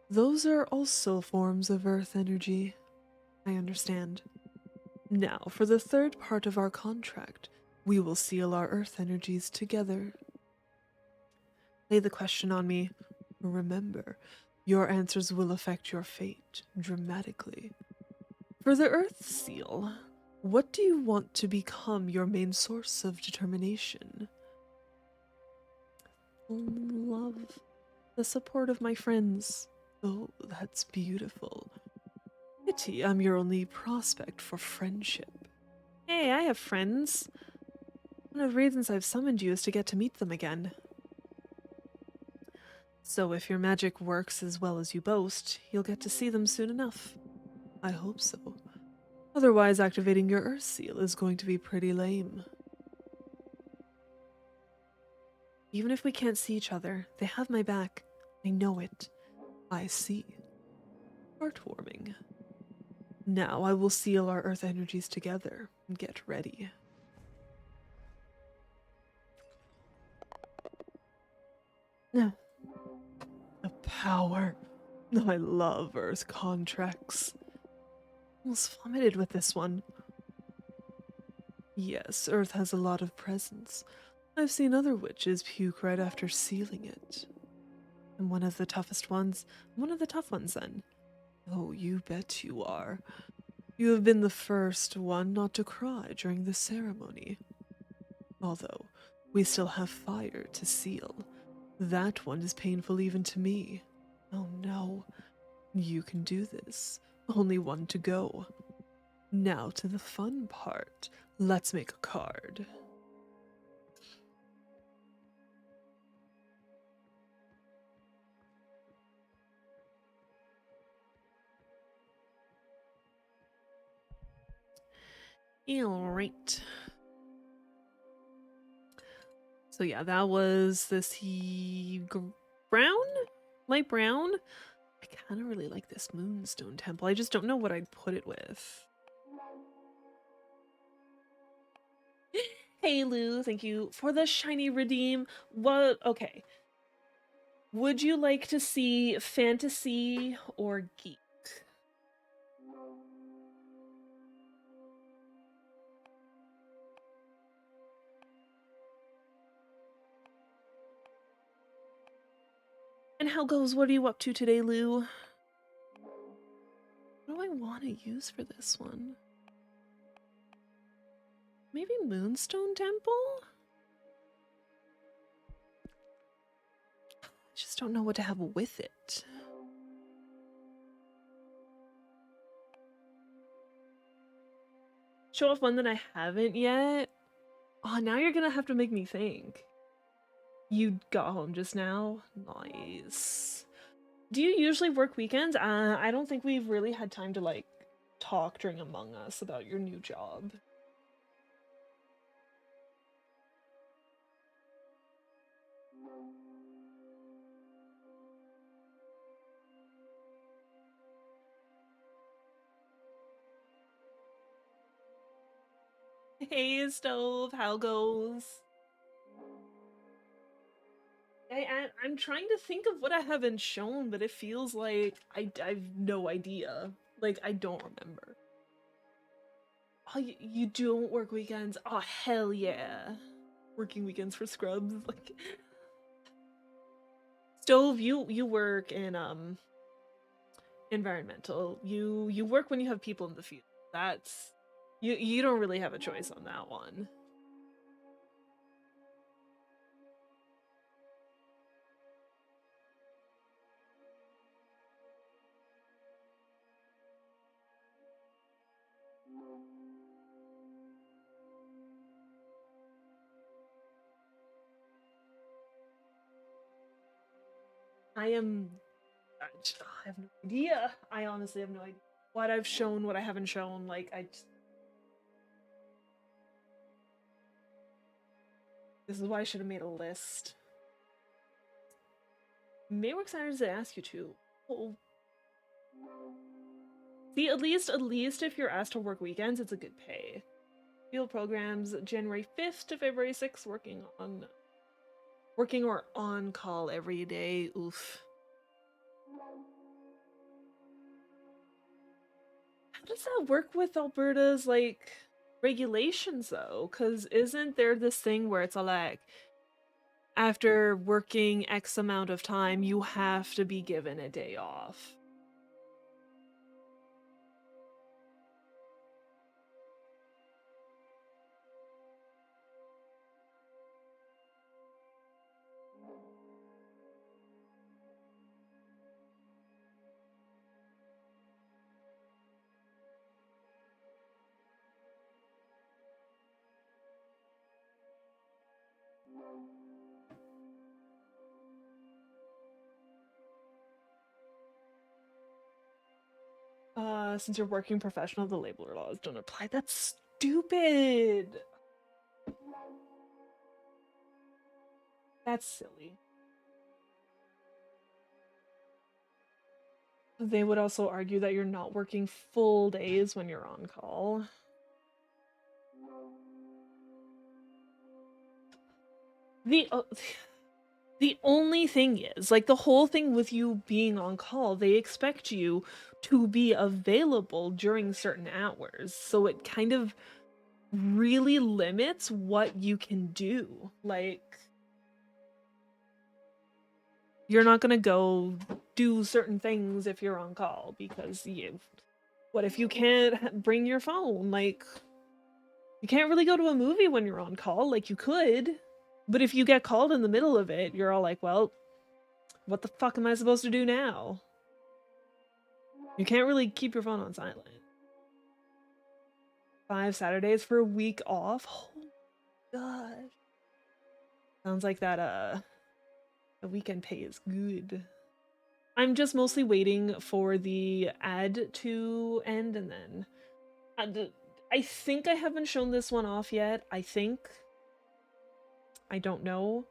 those are also forms of earth energy. I understand. Now, for the third part of our contract, we will seal our earth energies together. Lay the question on me. Remember, your answers will affect your fate dramatically. For the Earth Seal, what do you want to become your main source of determination? Love. The support of my friends. Oh, that's beautiful. Pity I'm your only prospect for friendship. Hey, I have friends. One of the reasons I've summoned you is to get to meet them again. So if your magic works as well as you boast, you'll get to see them soon enough. I hope so. Otherwise, activating your Earth Seal is going to be pretty lame. Even if we can't see each other, they have my back. I know it. I see. Heartwarming. Now I will seal our Earth energies together and get ready. No. The power. I love Earth contracts. Almost vomited with this one. Yes, Earth has a lot of presence. I've seen other witches puke right after sealing it. I'm one of the toughest ones. One of the tough ones, then. Oh, you bet you are. You have been the first one not to cry during the ceremony. Although, we still have fire to seal. That one is painful even to me. Oh no. You can do this. Only one to go. Now to the fun part. Let's make a card. Alright. So yeah, that was this brown? Light brown? I kind of really like this Moonstone Temple. I just don't know what I'd put it with. Hey Lou, thank you for the shiny redeem. What? Okay. Would you like to see fantasy or geek? And how goes? What are you up to today, Lou? What do I want to use for this one? Maybe Moonstone Temple? I just don't know what to have with it. Show off one that I haven't yet? Oh, now you're gonna have to make me think. You got home just now? Nice. Do you usually work weekends? I don't think we've really had time to, like, talk during Among Us about your new job. Hey, Stove, how goes? I'm trying to think of what I haven't shown, but it feels like I've no idea. Like, I don't remember. Oh, you don't work weekends? Oh, hell yeah. Working weekends for scrubs. Like, Stove, you work in environmental. You work when you have people in the field. That's you don't really have a choice on that one. I am I have no idea. I honestly have no idea what I've shown, what I haven't shown. Like I just, this is why I should have made a list. May work Saturdays they ask you to. Oh. See, at least if you're asked to work weekends, it's a good pay. Field programs January 5th to February 6th, working or on call every day. Oof. How does that work with Alberta's like regulations though? Cause isn't there this thing where it's all like after working X amount of time, you have to be given a day off? Since you're working professional, the labeler laws don't apply. That's stupid. That's silly. They would also argue that you're not working full days when you're on call. The the only thing is, like the whole thing with you being on call, they expect you to be available during certain hours. So it kind of really limits what you can do. Like you're not going to go do certain things if you're on call because you what if you can't bring your phone? Like you can't really go to a movie when you're on call, like you could. But if you get called in the middle of it, you're all like, well, what the fuck am I supposed to do now? You can't really keep your phone on silent. 5 Saturdays for a week off? Oh gosh. Sounds like that the weekend pay is good. I'm just mostly waiting for the ad to end and then I think I haven't shown this one off yet. I think. I don't know.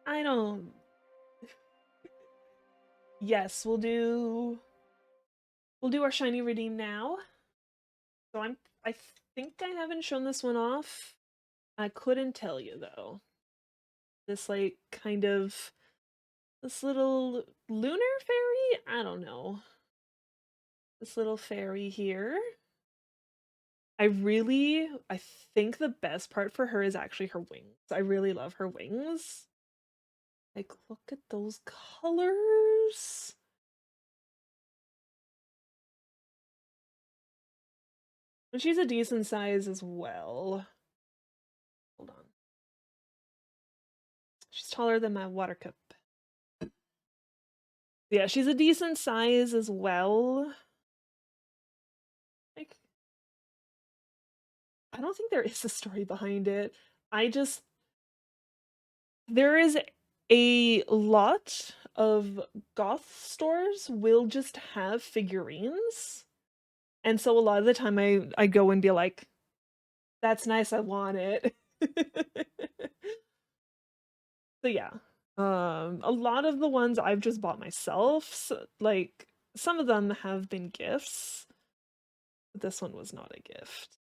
I don't. Yes, we'll do our shiny redeem now. So I think I haven't shown this one off. I couldn't tell you though. This like kind of this little lunar fairy? I don't know. This little fairy here. I think the best part for her is actually her wings. I really love her wings. Like, look at those colors. And she's a decent size as well. Hold on. She's taller than my water cup. Yeah, she's a decent size as well. Like, I don't think there is a story behind it. I just there is a lot of goth stores will just have figurines. And so a lot of the time I go and be like, that's nice, I want it. So yeah. A lot of the ones I've just bought myself, so, like some of them have been gifts, but this one was not a gift.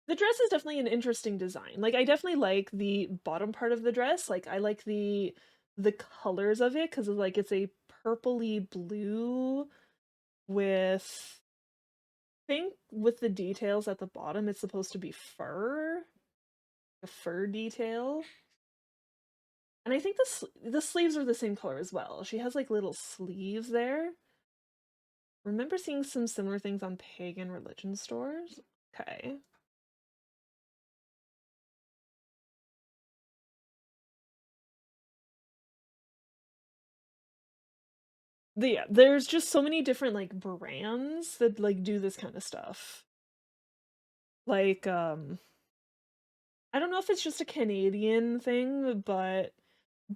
The dress is definitely an interesting design. Like I definitely like the bottom part of the dress. Like I like the colors of it because like it's a purpley blue with I think with the details at the bottom it's supposed to be fur, a fur detail. And I think the sleeves are the same color as well. She has like little sleeves there. Remember seeing some similar things on pagan religion stores? Okay. Yeah, there's just so many different like brands that like do this kind of stuff. Like I don't know if it's just a Canadian thing, but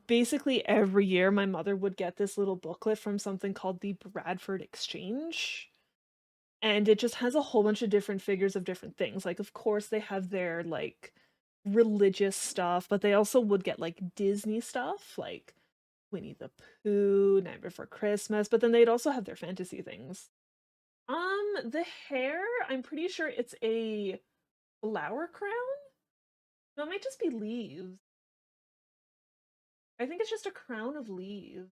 basically every year my mother would get this little booklet from something called the Bradford Exchange. And it just has a whole bunch of different figures of different things. Like of course they have their like religious stuff, but they also would get like Disney stuff, like Winnie the Pooh, Night Before Christmas, but then they'd also have their fantasy things. The hair, I'm pretty sure it's a flower crown. No, it might just be leaves. I think it's just a crown of leaves.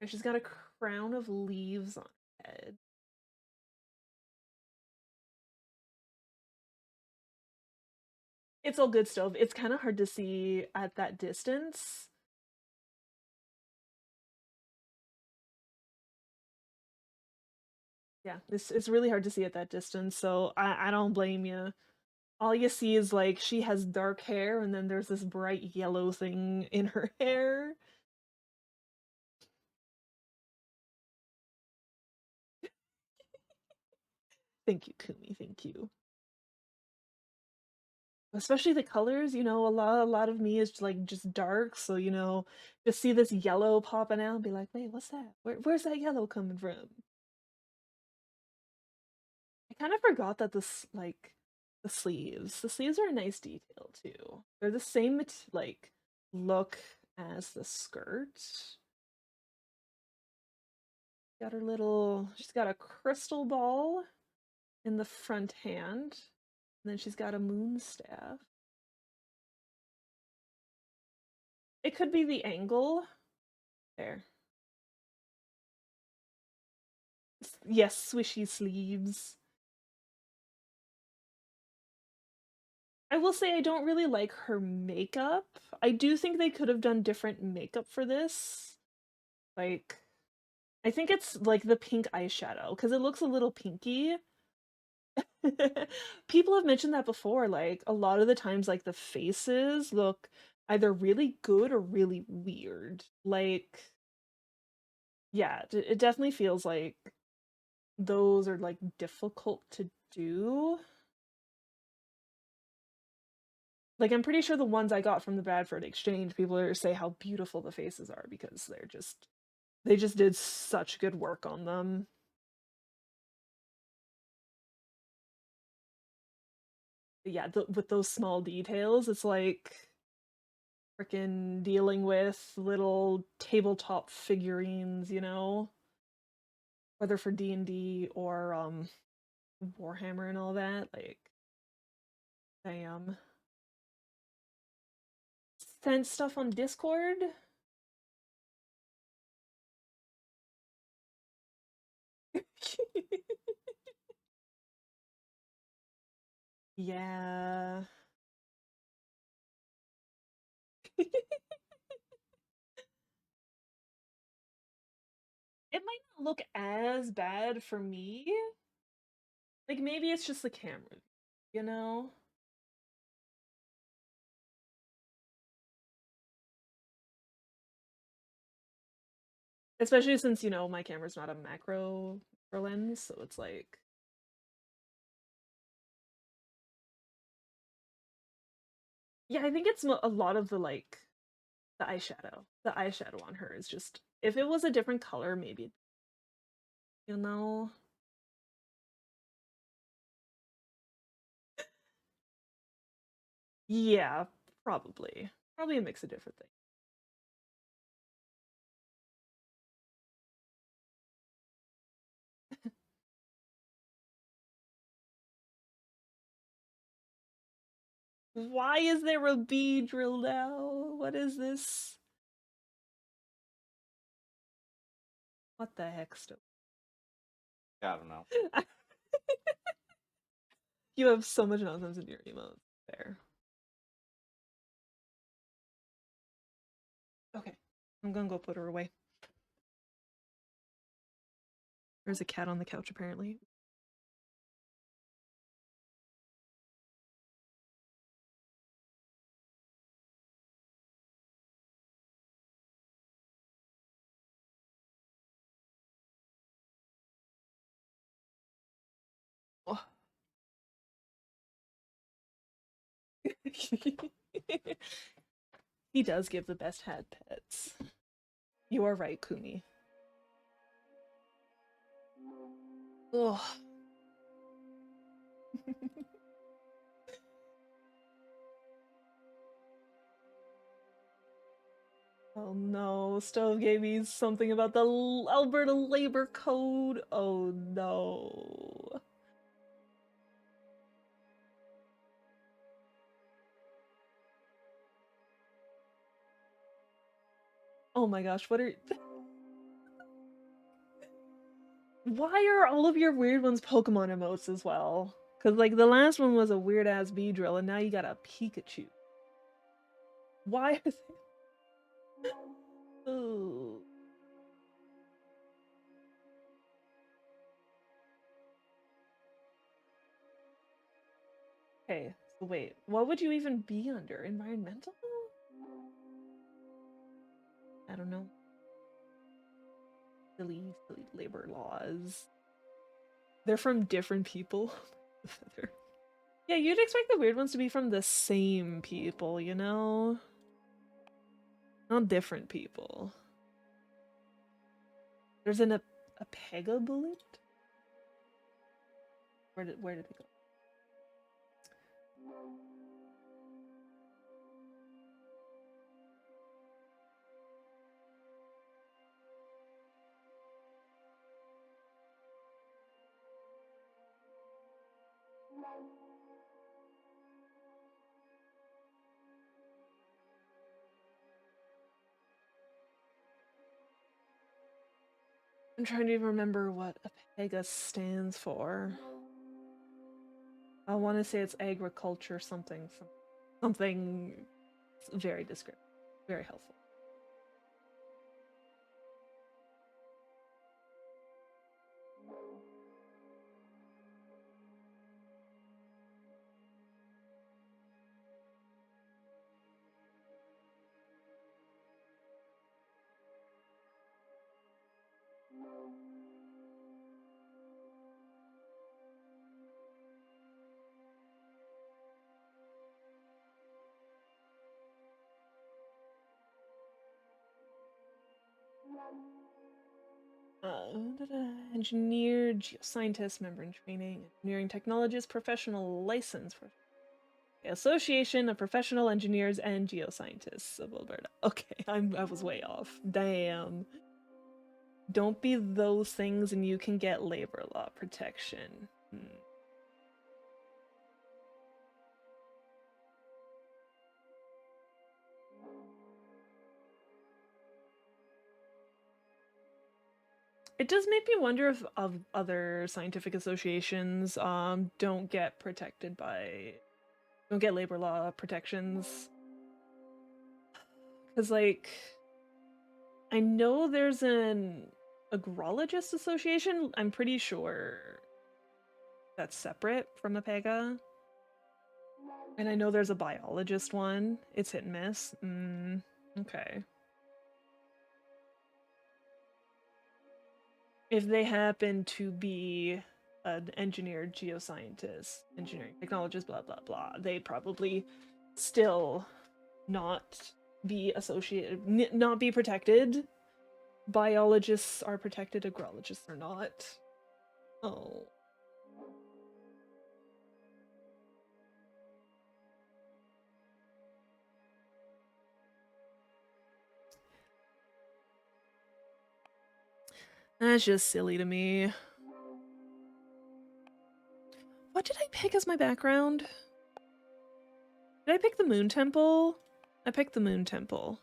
And she's got a crown of leaves on her head. It's all good still. It's kind of hard to see at that distance. Yeah, it's really hard to see at that distance, so I don't blame you. All you see is like she has dark hair and then there's this bright yellow thing in her hair. Thank you, Kumi. Thank you. Especially the colors, a lot of me is like just dark, so just see this yellow popping out and be like, wait, what's that? Where's that yellow coming from? I kind of forgot that the sleeves are a nice detail too. They're the same like look as the skirt. She's got a crystal ball in the front hand, and then she's got a moon staff. It could be the angle. There. Yes, swishy sleeves. I will say I don't really like her makeup. I do think they could have done different makeup for this. Like, I think it's like the pink eyeshadow because it looks a little pinky. People have mentioned that before. Like, a lot of the times, like, the faces look either really good or really weird. Like, yeah, it definitely feels like those are like difficult to do. Like I'm pretty sure the ones I got from the Bradford Exchange, people are say how beautiful the faces are because they just did such good work on them. But yeah, with those small details, it's like freaking dealing with little tabletop figurines, whether for D&D or Warhammer and all that. Like, damn. Sent stuff on Discord. Yeah. It might not look as bad for me. Like maybe it's just the camera, you know? Especially since, my camera's not a macro lens, so it's like yeah, I think it's a lot of the like the eyeshadow. The eyeshadow on her is just if it was a different color, maybe, you know. Yeah, probably. Probably a mix of different things. Why is there a bee drill now? What is this? What the heck, Stoke? I don't know. You have so much nonsense in your emotes. There. Okay. I'm gonna go put her away. There's a cat on the couch, apparently. Oh. He does give the best hat pets. You are right, Kumi. Ugh. Oh no, Stove gave me something about the Alberta Labor Code. Oh no. Oh my gosh, what are. Why are all of your weird ones Pokemon emotes as well? Because, like, the last one was a weird ass Beedrill, and now you got a Pikachu. Why are they. Ooh. Okay, so wait, what would you even be under? Environmental? I don't know. Silly labor laws. They're from different people. Yeah, you'd expect the weird ones to be from the same people, you know? Not different people. There's a Pega bullet? Where did it go? I'm trying to remember what Apega stands for. I want to say it's agriculture something very descriptive, very helpful. Engineer, geoscientist, member in training, engineering technologist, professional license for Association of Professional Engineers and Geoscientists of Alberta. Okay, I was way off. Damn. Don't be those things and you can get labor law protection. It does make me wonder if other scientific associations don't get protected by don't get labor law protections. Cuz like I know there's an agrologist association. I'm pretty sure that's separate from APEGA. And I know there's a biologist one. It's hit and miss. Okay. If they happen to be an engineer, geoscientist, engineering technologist, blah blah blah, they'd probably still not be associated, not be protected. Biologists are protected, agrologists are not. Oh. That's just silly to me. What did I pick as my background? Did I pick the Moon Temple? I picked the Moon Temple.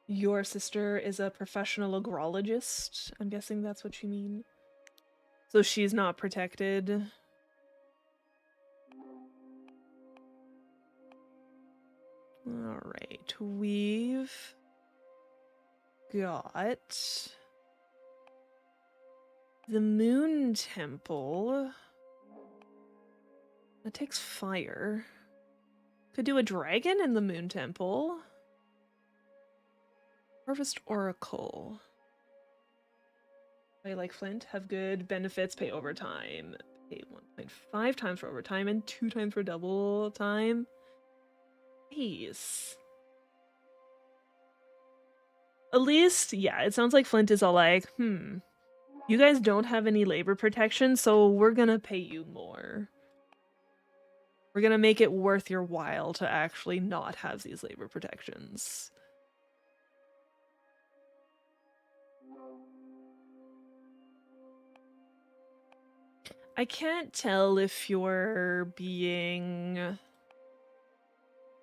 Your sister is a professional agrologist. I'm guessing that's what you mean. So she's not protected. Alright, we've got the Moon Temple. That takes fire. Could do a dragon in the Moon Temple. Harvest Oracle. I like Flint. Have good benefits. Pay overtime. Pay 1.5 times for overtime and 2 times for double time. Jeez. At least, yeah, it sounds like Flint is all like, you guys don't have any labor protection, so we're gonna pay you more. We're gonna make it worth your while to actually not have these labor protections. I can't tell if you're being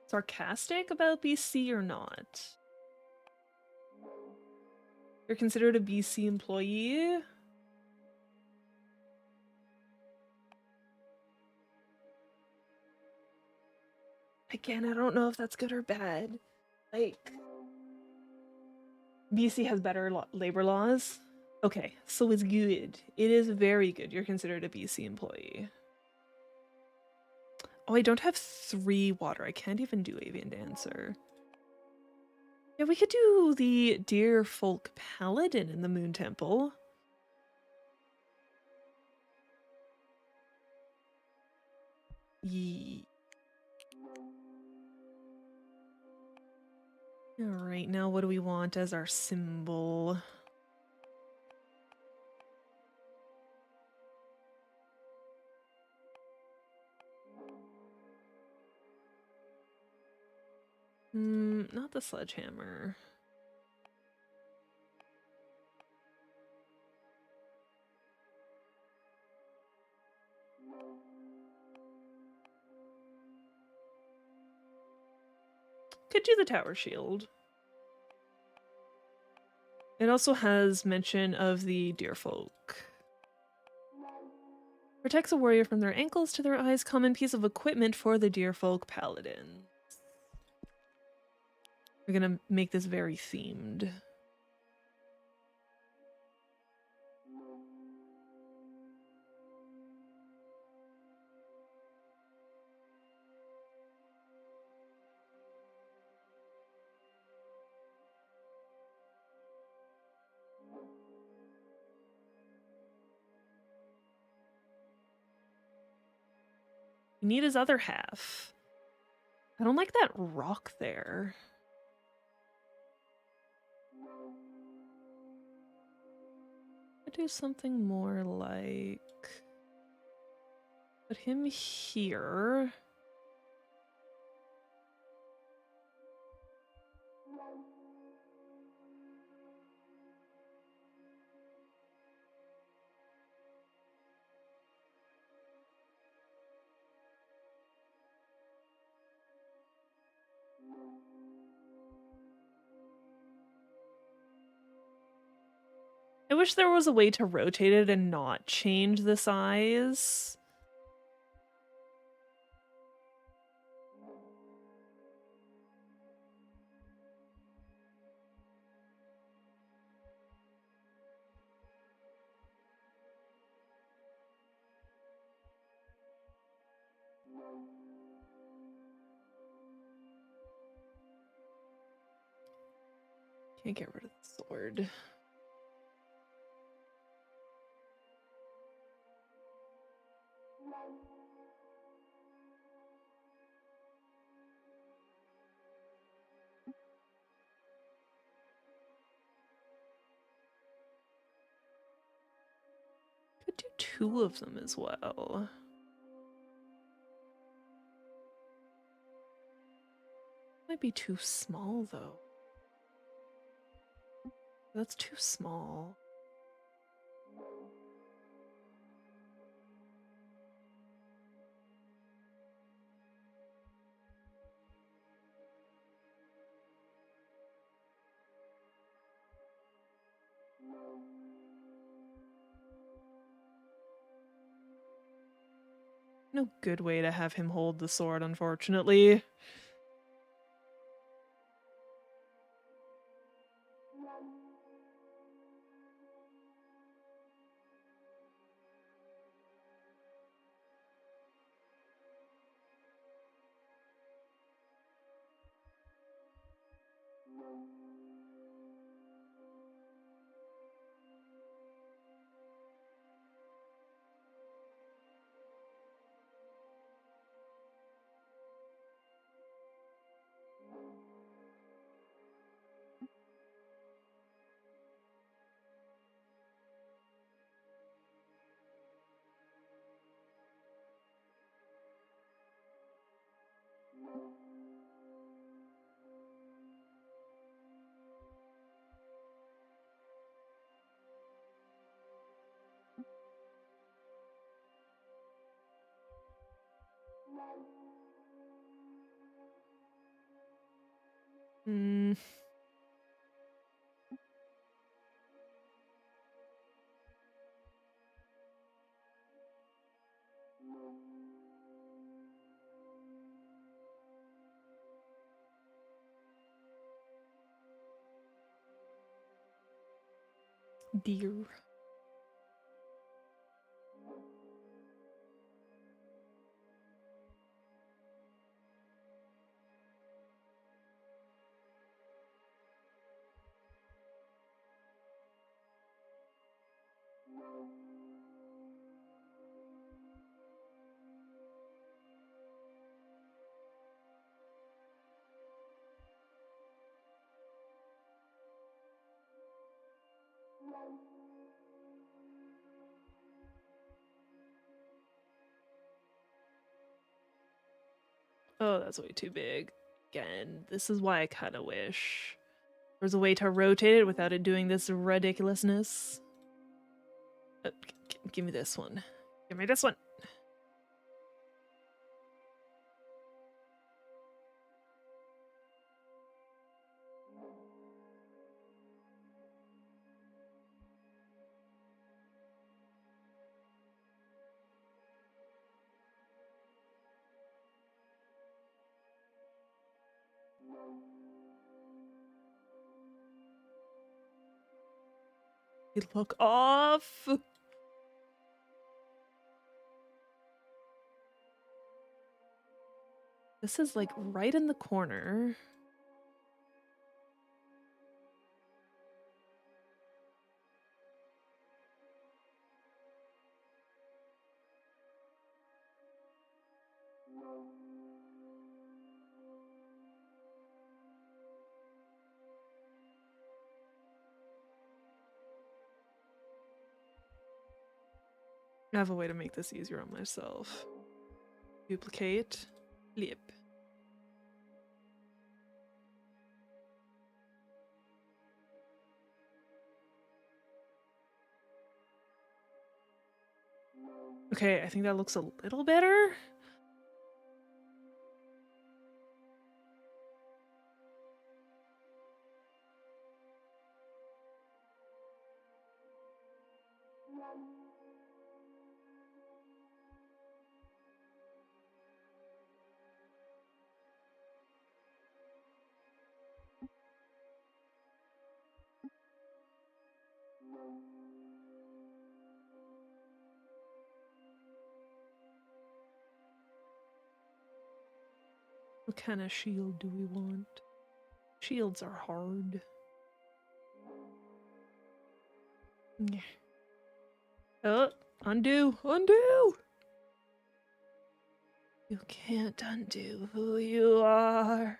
sarcastic about BC or not. You're considered a BC employee? Again, I don't know if that's good or bad. Like, BC has better labor laws. Okay, so it's good. It is very good. You're considered a BC employee. Oh, I don't have 3 water. I can't even do Avian Dancer. Yeah, we could do the Deer Folk Paladin in the Moon Temple. Yee. Alright, now what do we want as our symbol? Not the sledgehammer. Could do the tower shield. It also has mention of the deerfolk. Protects a warrior from their ankles to their eyes. Common piece of equipment for the deerfolk paladin. We're gonna make this very themed. We need his other half. I don't like that rock there. I do something more like put him here. I wish there was a way to rotate it and not change the size. Can't get rid of the sword. Could do 2 of them as well. Might be too small though. That's too small. No good way to have him hold the sword, unfortunately. Hmm. Dear. Oh, that's way too big. Again, this is why I kind of wish there's a way to rotate it without it doing this ridiculousness. Give me this one. Give me this one. Look off. This is like right in the corner. I have a way to make this easier on myself. Duplicate. Flip. Okay, I think that looks a little better. What kind of shield do we want? Shields are hard. Yeah. Oh, undo, undo! You can't undo who you are.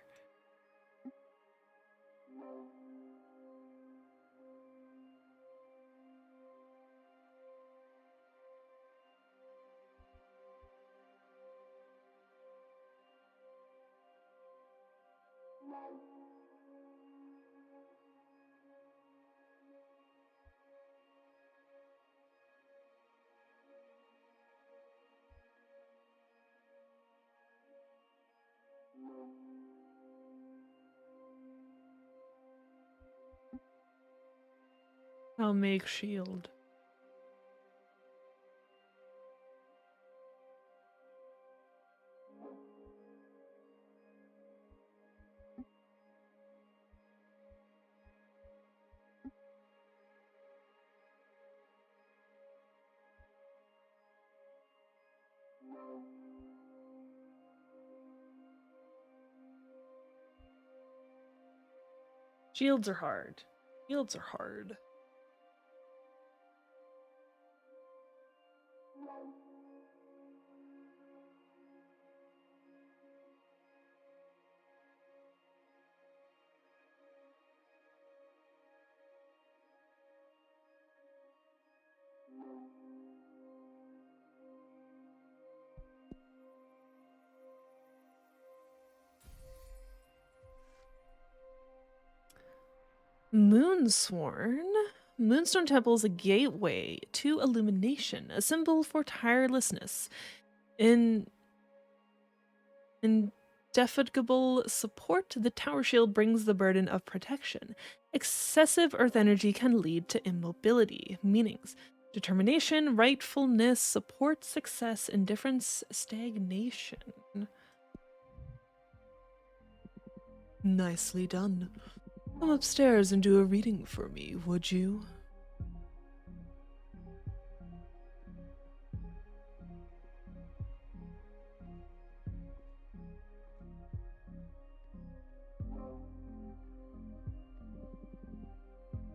I'll make shield. Shields are hard. Shields are hard. Moonsworn. Moonstone Temple is a gateway to illumination, a symbol for tirelessness. Indefatigable support, the tower shield brings the burden of protection. Excessive earth energy can lead to immobility. Meanings: determination, rightfulness, support, success, indifference, stagnation. Nicely done. Come upstairs and do a reading for me, would you?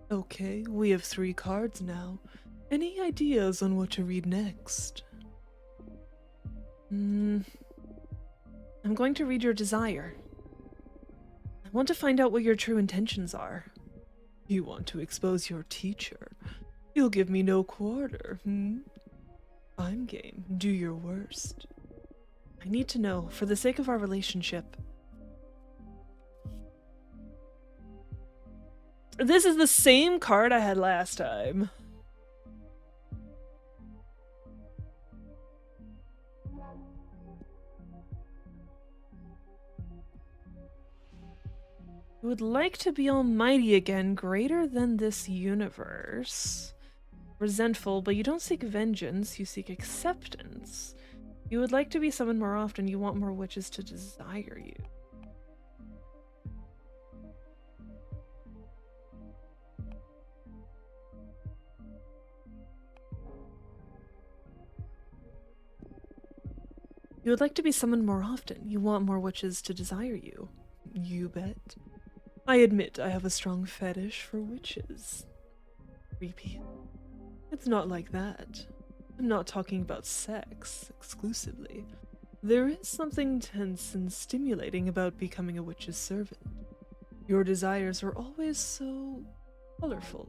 Okay, we have 3 cards now. Any ideas on what to read next? I'm going to read your desire. I want to find out what your true intentions are. You want to expose your teacher. You'll give me no quarter, I'm game. Do your worst. I need to know, for the sake of our relationship. This is the same card I had last time. I would like to be almighty again, greater than this universe. Resentful, but you don't seek vengeance, you seek acceptance. You would like to be summoned more often, you want more witches to desire you. You would like to be summoned more often, you want more witches to desire you. You bet. I admit I have a strong fetish for witches. Creepy. It's not like that. I'm not talking about sex exclusively. There is something tense and stimulating about becoming a witch's servant. Your desires are always so colorful.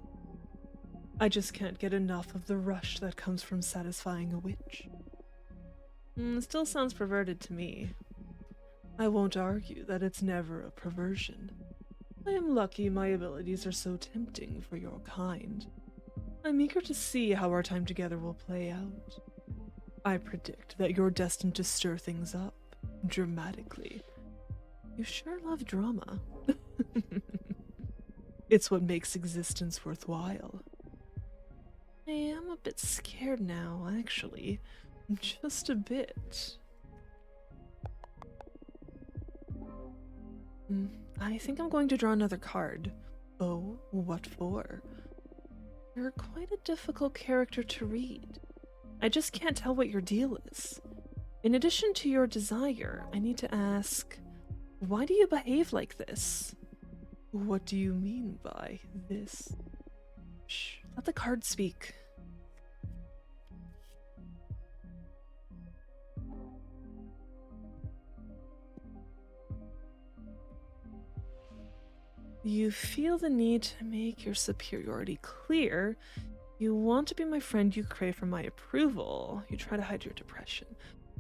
I just can't get enough of the rush that comes from satisfying a witch. It still sounds perverted to me. I won't argue that it's never a perversion. I am lucky my abilities are so tempting for your kind. I'm eager to see how our time together will play out. I predict that you're destined to stir things up, dramatically. You sure love drama. It's what makes existence worthwhile. I am a bit scared now, actually. Just a bit. I think I'm going to draw another card. Oh, what for? You're quite a difficult character to read. I just can't tell what your deal is. In addition to your desire, I need to ask, why do you behave like this? What do you mean by this? Shh, let the card speak. You feel the need to make your superiority clear. You want to be my friend, you crave for my approval. You try to hide your depression.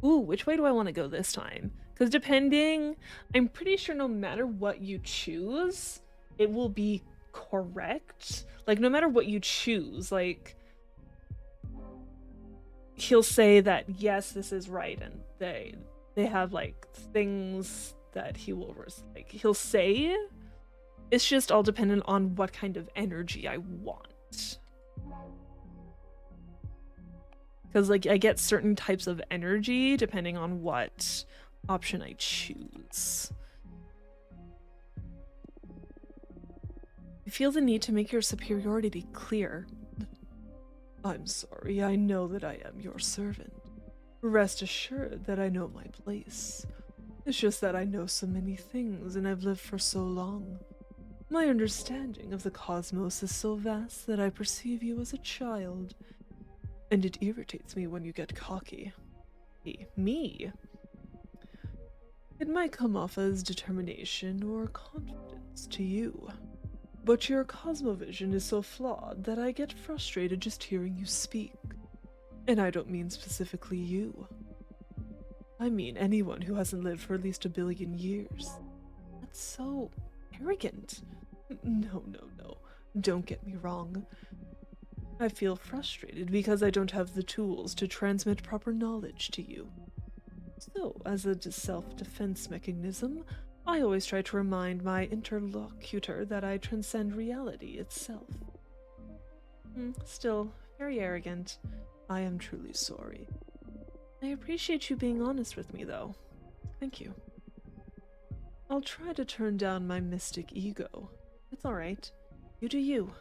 Ooh, which way do I want to go this time? Because depending, I'm pretty sure no matter what you choose, it will be correct. Like, no matter what you choose, like, he'll say that, yes, this is right, and they have, like, things that he will, like, he'll say. It's just all dependent on what kind of energy I want. Because, like, I get certain types of energy depending on what option I choose. You feel the need to make your superiority clear. I'm sorry, I know that I am your servant. Rest assured that I know my place. It's just that I know so many things and I've lived for so long. My understanding of the cosmos is so vast that I perceive you as a child, and it irritates me when you get cocky. Hey, me? It might come off as determination or confidence to you, but your cosmovision is so flawed that I get frustrated just hearing you speak. And I don't mean specifically you. I mean anyone who hasn't lived for at least 1 billion years. That's so arrogant. No, no, no. Don't get me wrong. I feel frustrated because I don't have the tools to transmit proper knowledge to you. So, as a self-defense mechanism, I always try to remind my interlocutor that I transcend reality itself. Still, very arrogant. I am truly sorry. I appreciate you being honest with me, though. Thank you. I'll try to turn down my mystic ego. It's alright. You do you.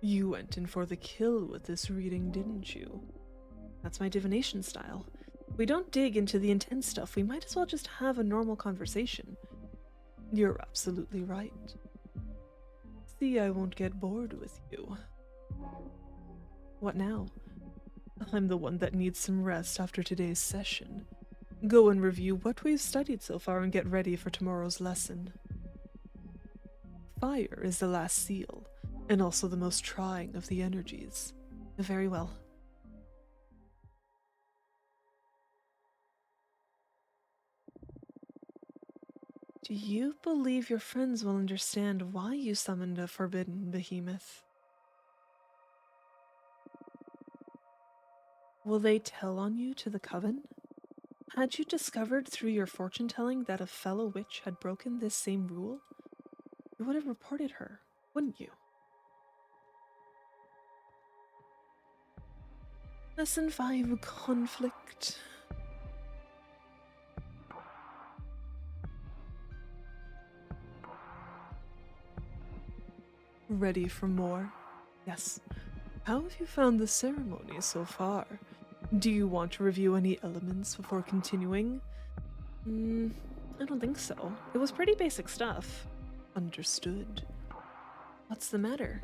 You went in for the kill with this reading, didn't you? That's my divination style. If we don't dig into the intense stuff, we might as well just have a normal conversation. You're absolutely right. See, I won't get bored with you. What now? I'm the one that needs some rest after today's session. Go and review what we've studied so far and get ready for tomorrow's lesson. Fire is the last seal, and also the most trying of the energies. Very well. Do you believe your friends will understand why you summoned a forbidden behemoth? Will they tell on you to the coven? Had you discovered through your fortune-telling that a fellow witch had broken this same rule, you would have reported her, wouldn't you? Lesson 5, Conflict. Ready for more? Yes. How have you found the ceremony so far? Do you want to review any elements before continuing? I don't think so. It was pretty basic stuff. Understood. What's the matter?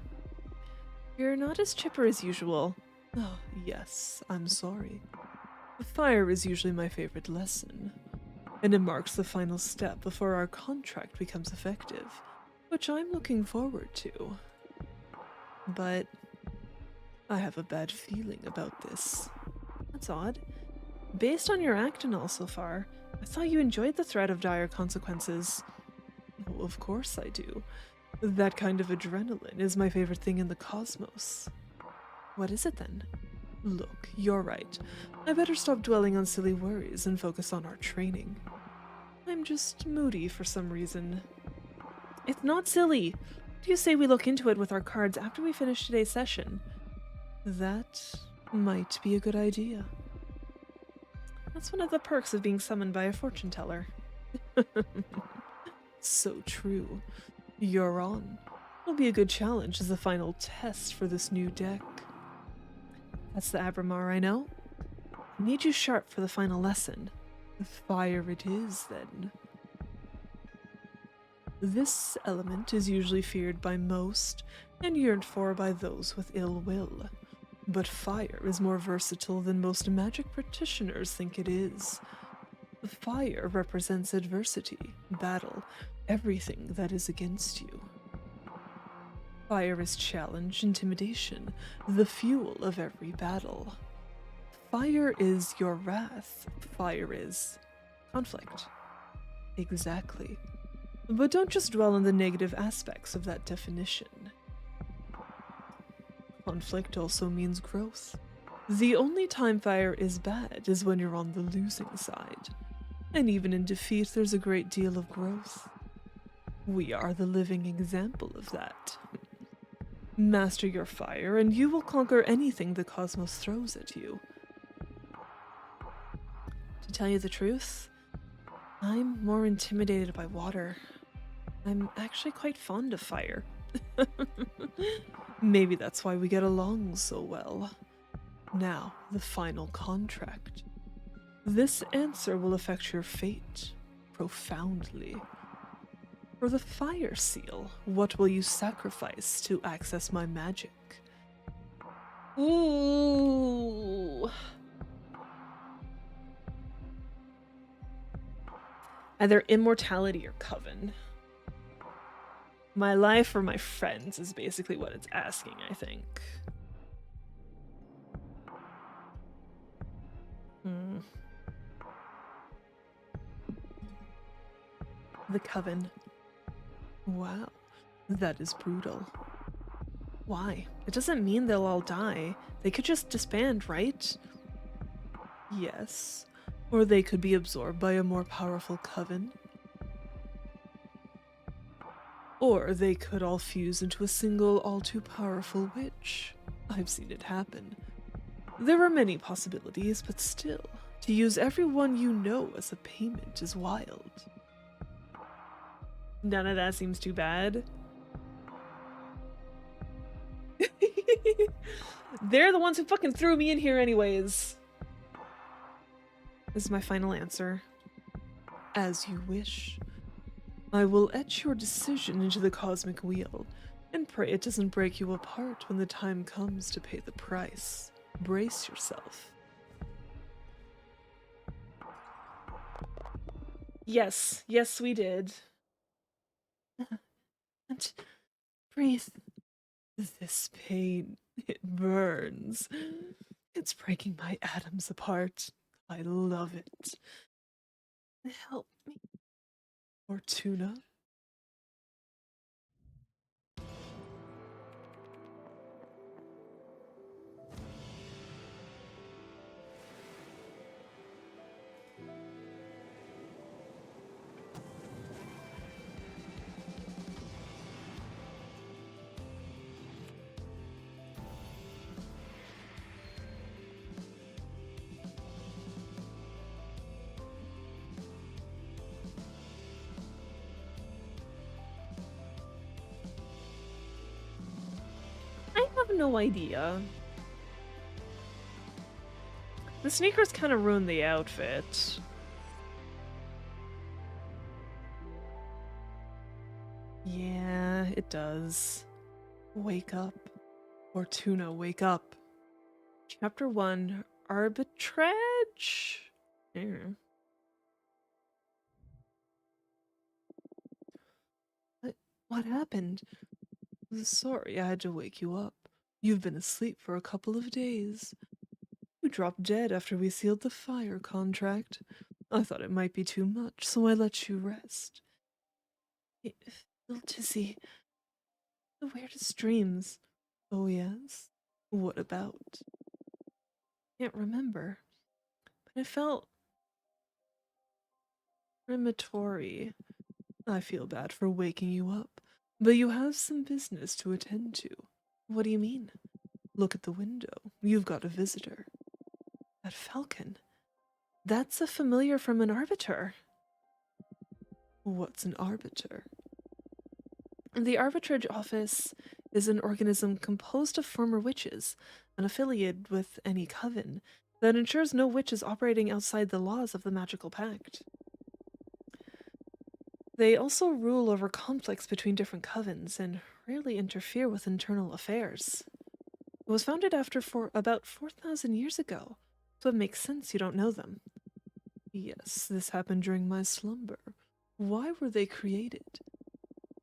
You're not as chipper as usual. Oh, yes, I'm sorry. Fire is usually my favorite lesson, and it marks the final step before our contract becomes effective, which I'm looking forward to. But I have a bad feeling about this. That's odd. Based on your act and all so far, I thought you enjoyed the threat of dire consequences. Oh, of course I do. That kind of adrenaline is my favorite thing in the cosmos. What is it then? Look, you're right. I better stop dwelling on silly worries and focus on our training. I'm just moody for some reason. It's not silly. Do you say we look into it with our cards after we finish today's session? That might be a good idea. That's one of the perks of being summoned by a fortune teller. So true. You're on. It'll be a good challenge as the final test for this new deck. That's the Abramar, I know. I need you sharp for the final lesson. Fire it is, then. This element is usually feared by most and yearned for by those with ill will. But fire is more versatile than most magic practitioners think it is. Fire represents adversity, battle, everything that is against you. Fire is challenge, intimidation, the fuel of every battle. Fire is your wrath. Fire is conflict. Exactly. But don't just dwell on the negative aspects of that definition. Conflict also means growth. The only time fire is bad is when you're on the losing side. And even in defeat, there's a great deal of growth. We are the living example of that. Master your fire, and you will conquer anything the cosmos throws at you. To tell you the truth, I'm more intimidated by water. I'm actually quite fond of fire. Maybe that's why we get along so well. Now, the final contract. This answer will affect your fate profoundly. For the fire seal, what will you sacrifice to access my magic? Ooh. Either immortality or coven. My life or my friends is basically what it's asking, I think. The coven. Wow, that is brutal. Why? It doesn't mean they'll all die. They could just disband, right? Yes. Or they could be absorbed by a more powerful coven. Or they could all fuse into a single, all too powerful witch. I've seen it happen. There are many possibilities, but still, to use everyone you know as a payment is wild. None of that seems too bad. They're the ones who fucking threw me in here anyways. This is my final answer. As you wish. I will etch your decision into the cosmic wheel, and pray it doesn't break you apart when the time comes to pay the price. Brace yourself. Yes, yes, we did. And breathe. This pain, it burns. It's breaking my atoms apart. I love it. Help me. Fortuna. I have no idea. The sneakers kind of ruined the outfit. Yeah, it does. Wake up. Fortuna, wake up. Chapter 1, Arbitrage? Yeah. What happened? Sorry, I had to wake you up. You've been asleep for a couple of days. You dropped dead after we sealed the fire contract. I thought it might be too much, so I let you rest. I feel dizzy. The weirdest dreams. Oh, yes? What about? Can't remember. But it felt premonitory. I feel bad for waking you up, but you have some business to attend to. What do you mean? Look at the window. You've got a visitor. That falcon. That's a familiar from an arbiter. What's an arbiter? The arbitrage office is an organism composed of former witches, unaffiliated with any coven, that ensures no witch is operating outside the laws of the magical pact. They also rule over conflicts between different covens and rarely interfere with internal affairs. It was founded for about 4,000 years ago, so it makes sense you don't know them. Yes, this happened during my slumber. Why were they created?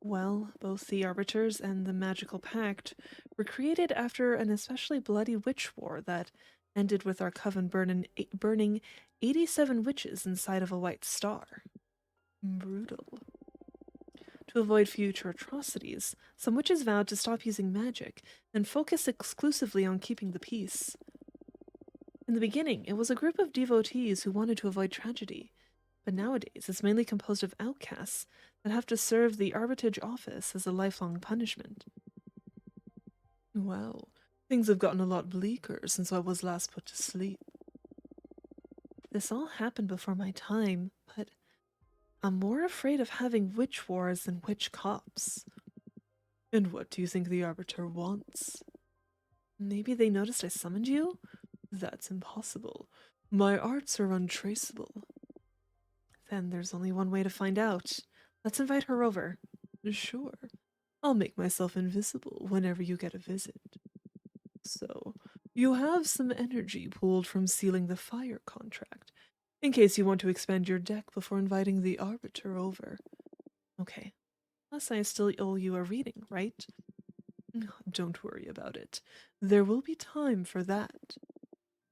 Well, both the Arbiters and the Magical Pact were created after an especially bloody witch war that ended with our coven burning 87 witches inside of a white star. Brutal. To avoid future atrocities, some witches vowed to stop using magic and focus exclusively on keeping the peace. In the beginning, it was a group of devotees who wanted to avoid tragedy, but nowadays it's mainly composed of outcasts that have to serve the arbitrage office as a lifelong punishment. Wow, things have gotten a lot bleaker since I was last put to sleep. This all happened before my time, but I'm more afraid of having witch wars than witch cops. And what do you think the Arbiter wants? Maybe they noticed I summoned you? That's impossible. My arts are untraceable. Then there's only one way to find out. Let's invite her over. Sure. I'll make myself invisible whenever you get a visit. So, you have some energy pooled from sealing the fire contract, in case you want to expand your deck before inviting the Arbiter over. Okay, plus I still owe you a reading, right? Don't worry about it. There will be time for that.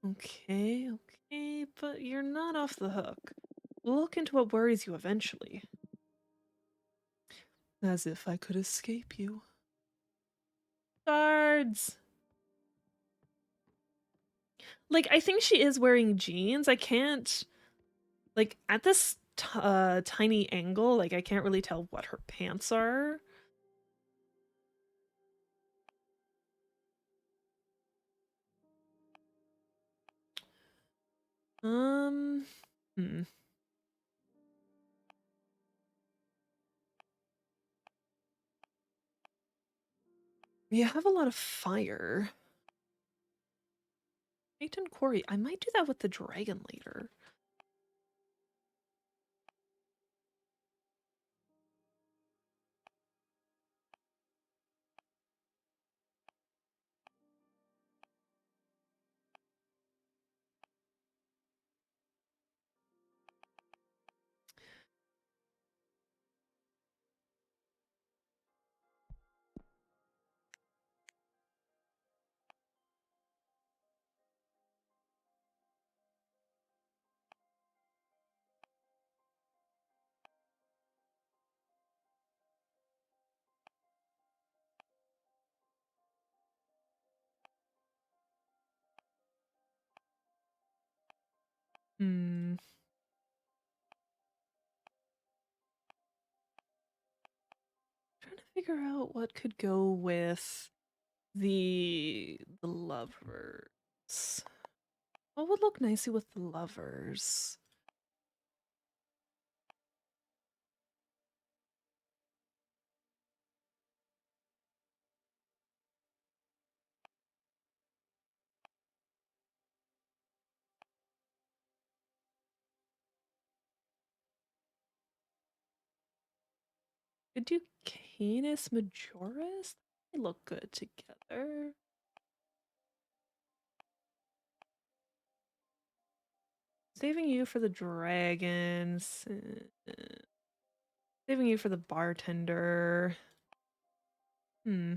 Okay, okay, but you're not off the hook. We'll look into what worries you eventually. As if I could escape you. Guards! Like, I think she is wearing jeans. I can't, like, at this tiny angle, like, I can't really tell what her pants are. Um, hmm. You have a lot of fire. Peyton Quarry. I might do that with the dragon later. Hmm. Trying to figure out what could go with the lovers. What would look nicely with the lovers? Could do Canis Majoris? They look good together. Saving you for the dragons. Saving you for the bartender. Hmm.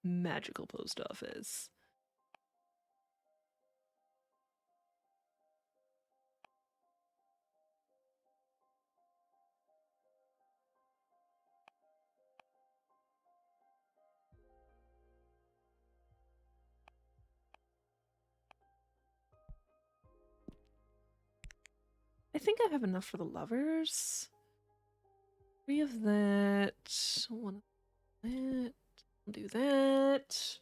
Magical post office. I think I have enough for the lovers. 3 of that. 1 of that. I'll do that.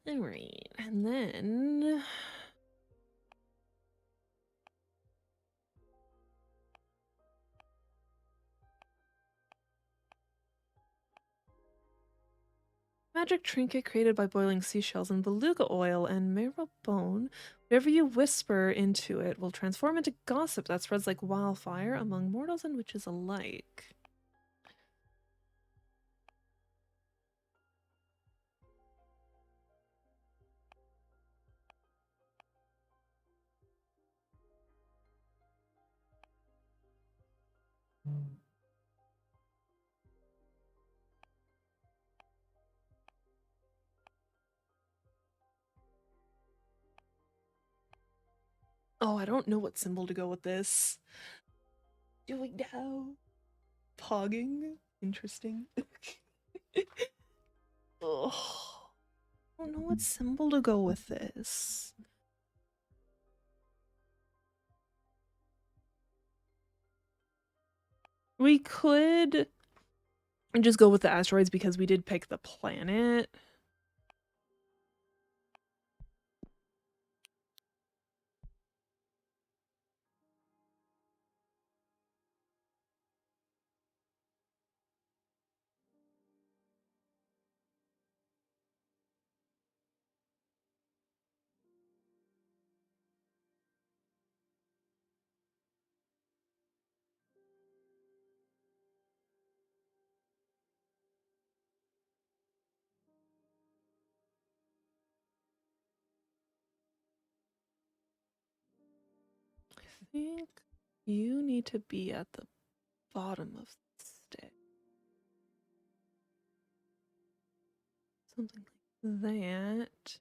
Alright. And then. Magic trinket created by boiling seashells in beluga oil and marrow bone. Whatever you whisper into it will transform into gossip that spreads like wildfire among mortals and witches alike. Oh, I don't know what symbol to go with this. Doing now. Pogging. Interesting. Oh, I don't know what symbol to go with this. We could just go with the asteroids because we did pick the planet. think you need to be at the bottom of the stick. Something like that.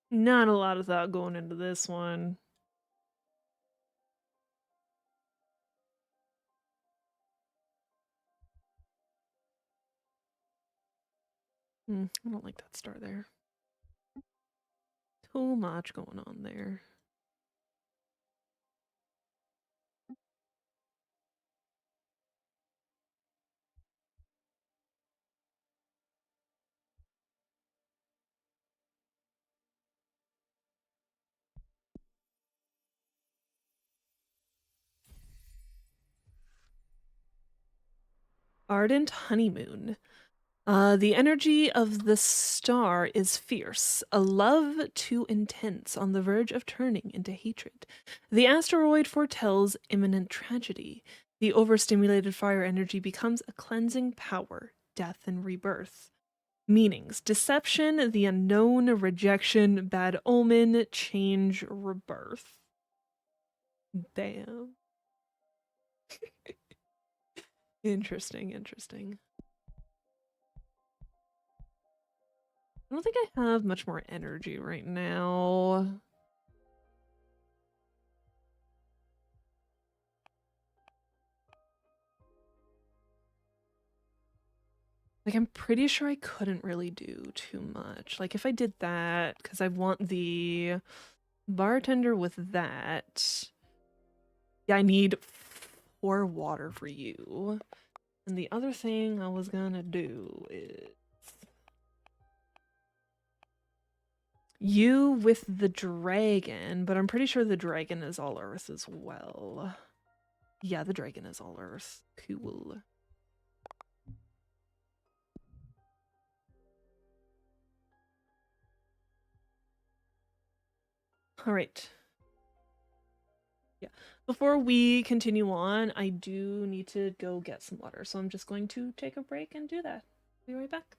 Not a lot of thought going into this one. I don't like that star there. Too much going on there. Ardent honeymoon. The energy of the star is fierce, a love too intense, on the verge of turning into hatred. The asteroid foretells imminent tragedy. The overstimulated fire energy becomes a cleansing power, death and rebirth. Meanings: deception, the unknown, rejection, bad omen, change, rebirth. Damn. Interesting, interesting. I don't think I have much more energy right now. Like, I'm pretty sure I couldn't really do too much. Like, if I did that, because I want the bartender with that. Yeah, I need 4 water for you. And the other thing I was gonna do is you with the dragon, but I'm pretty sure the dragon is all earth as well. Yeah, the dragon is all earth. Cool. All right. Yeah. Before we continue on, I do need to go get some water, so I'm just going to take a break and do that. Be right back.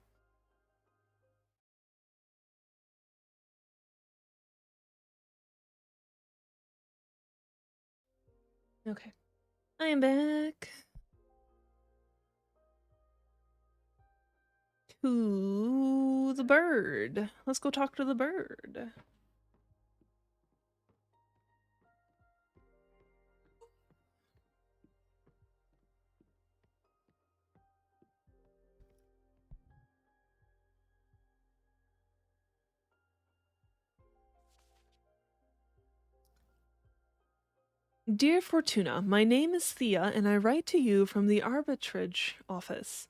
Okay. I am back. To the bird. Let's go talk to the bird. Dear Fortuna, my name is Thea, and I write to you from the arbitrage office.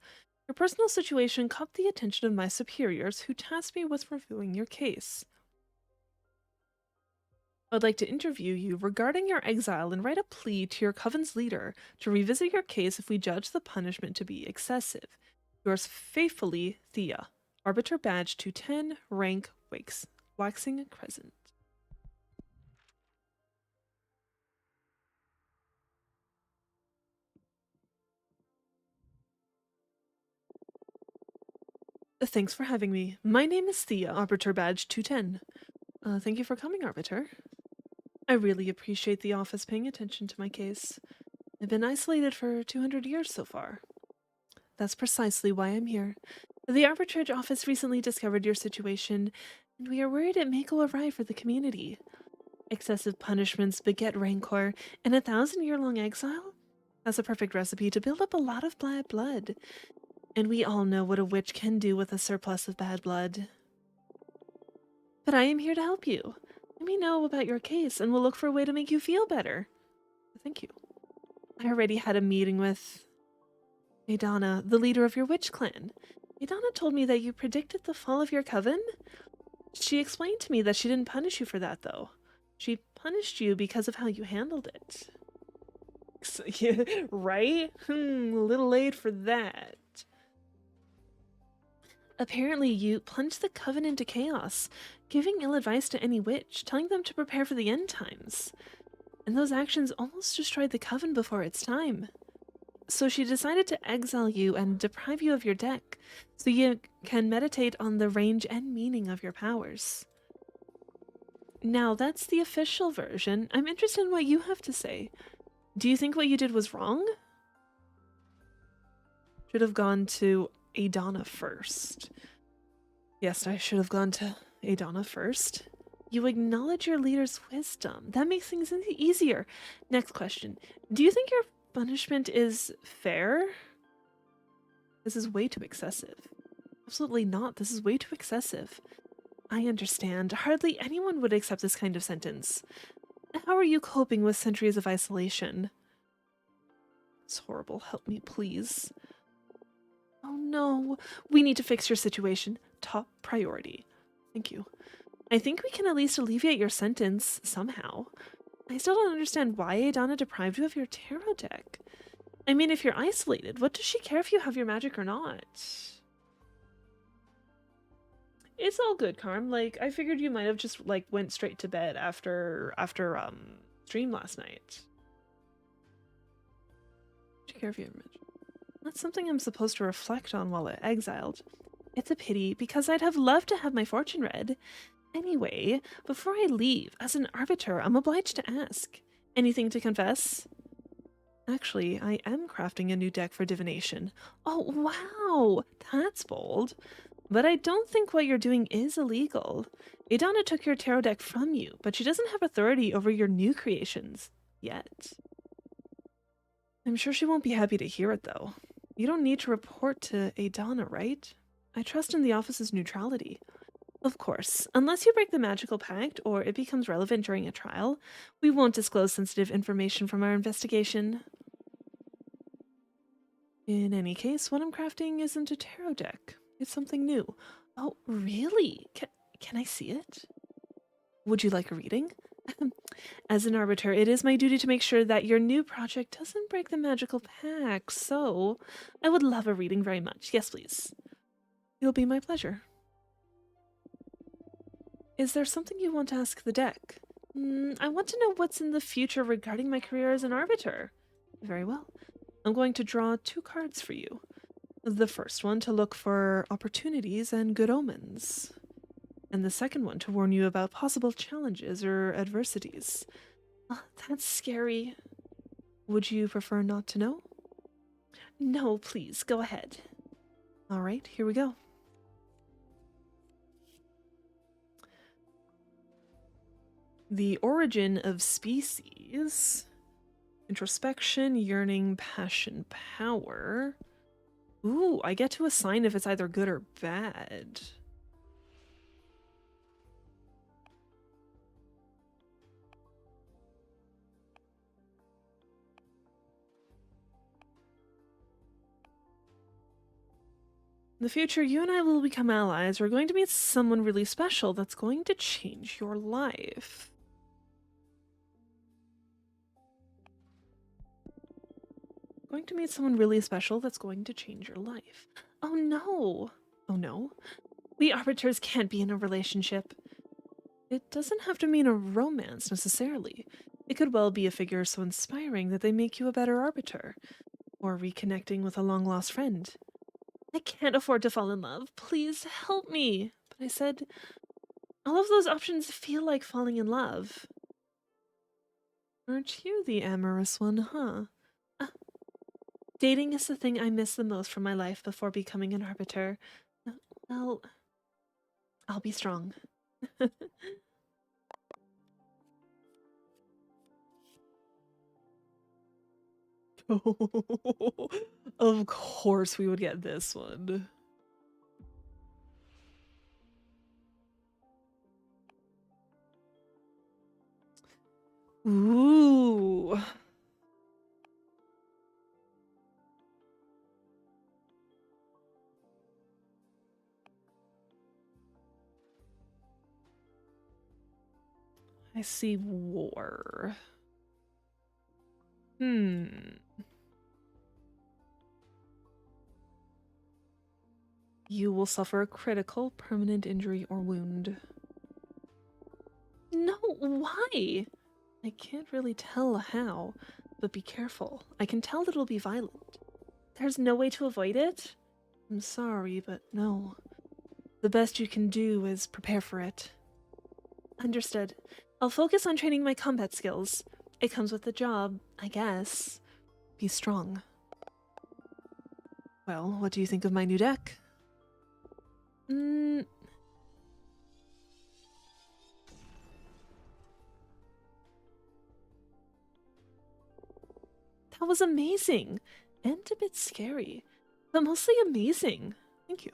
Your personal situation caught the attention of my superiors, who tasked me with reviewing your case. I'd like to interview you regarding your exile and write a plea to your coven's leader to revisit your case if we judge the punishment to be excessive. Yours faithfully, Thea. Arbiter badge 210, rank waxing crescent. Thanks for having me. My name is Thea, Arbiter badge 210. Thank you for coming, Arbiter. I really appreciate the office paying attention to my case. I've been isolated for 200 years so far. That's precisely why I'm here. The arbitrage office recently discovered your situation, and we are worried it may go awry for the community. Excessive punishments beget rancor, and 1,000-year-long exile? That's a perfect recipe to build up a lot of bad blood. And we all know what a witch can do with a surplus of bad blood. But I am here to help you. Let me know about your case, and we'll look for a way to make you feel better. Thank you. I already had a meeting with Adana, the leader of your witch clan. Adana told me that you predicted the fall of your coven. She explained to me that she didn't punish you for that, though. She punished you because of how you handled it. Yeah, right? A little late for that. Apparently, you plunged the coven into chaos, giving ill advice to any witch, telling them to prepare for the end times. And those actions almost destroyed the coven before its time. So she decided to exile you and deprive you of your deck, so you can meditate on the range and meaning of your powers. Now, that's the official version. I'm interested in what you have to say. Do you think what you did was wrong? Should have gone to Adana first. Yes, I should have gone to Adana first. You acknowledge your leader's wisdom. That makes things easier. Next question. Do you think your punishment is fair? This is way too excessive. Absolutely not. This is way too excessive. I understand. Hardly anyone would accept this kind of sentence. How are you coping with centuries of isolation? It's horrible. Help me, please. Oh no. We need to fix your situation. Top priority. Thank you. I think we can at least alleviate your sentence somehow. I still don't understand why Adana deprived you of your tarot deck. I mean, if you're isolated, what does she care if you have your magic or not? It's all good, Carm. Like, I figured you might have just, like, went straight to bed after stream last night. Take care of your image. That's something I'm supposed to reflect on while exiled. It's a pity, because I'd have loved to have my fortune read. Anyway, before I leave, as an arbiter, I'm obliged to ask. Anything to confess? Actually, I am crafting a new deck for divination. Oh, wow! That's bold. But I don't think what you're doing is illegal. Adana took your tarot deck from you, but she doesn't have authority over your new creations. Yet. I'm sure she won't be happy to hear it, though. You don't need to report to Adana, right? I trust in the office's neutrality. Of course, unless you break the magical pact or it becomes relevant during a trial, we won't disclose sensitive information from our investigation. In any case, what I'm crafting isn't a tarot deck. It's something new. Oh, really? Can I see it? Would you like a reading? As an arbiter, it is my duty to make sure that your new project doesn't break the magical pact, so I would love a reading very much. Yes, please. It'll be my pleasure. Is there something you want to ask the deck? I want to know what's in the future regarding my career as an arbiter. Very well. I'm going to draw 2 cards for you. The first one to look for opportunities and good omens. And the second one to warn you about possible challenges or adversities. Oh, that's scary. Would you prefer not to know? No, please, go ahead. All right, here we go. The origin of species. Introspection, yearning, passion, power. Ooh, I get to assign if it's either good or bad. In the future, you and I will become allies. We're going to meet someone really special that's going to change your life. Going to meet someone really special that's going to change your life. Oh no. Oh no. We arbiters can't be in a relationship. It doesn't have to mean a romance necessarily. It could well be a figure so inspiring that they make you a better arbiter, or reconnecting with a long-lost friend. I can't afford to fall in love. Please help me. But I said, all of those options feel like falling in love. Aren't you the amorous one, huh? Dating is the thing I miss the most from my life before becoming an arbiter. Well, I'll be strong. Of course we would get this one. Ooh. I see war. Hmm. You will suffer a critical, permanent injury or wound. No, why? I can't really tell how, but be careful. I can tell it'll be violent. There's no way to avoid it? I'm sorry, but no. The best you can do is prepare for it. Understood. I'll focus on training my combat skills. It comes with the job, I guess. Be strong. Well, what do you think of my new deck? That was amazing. And a bit scary. But mostly amazing. Thank you.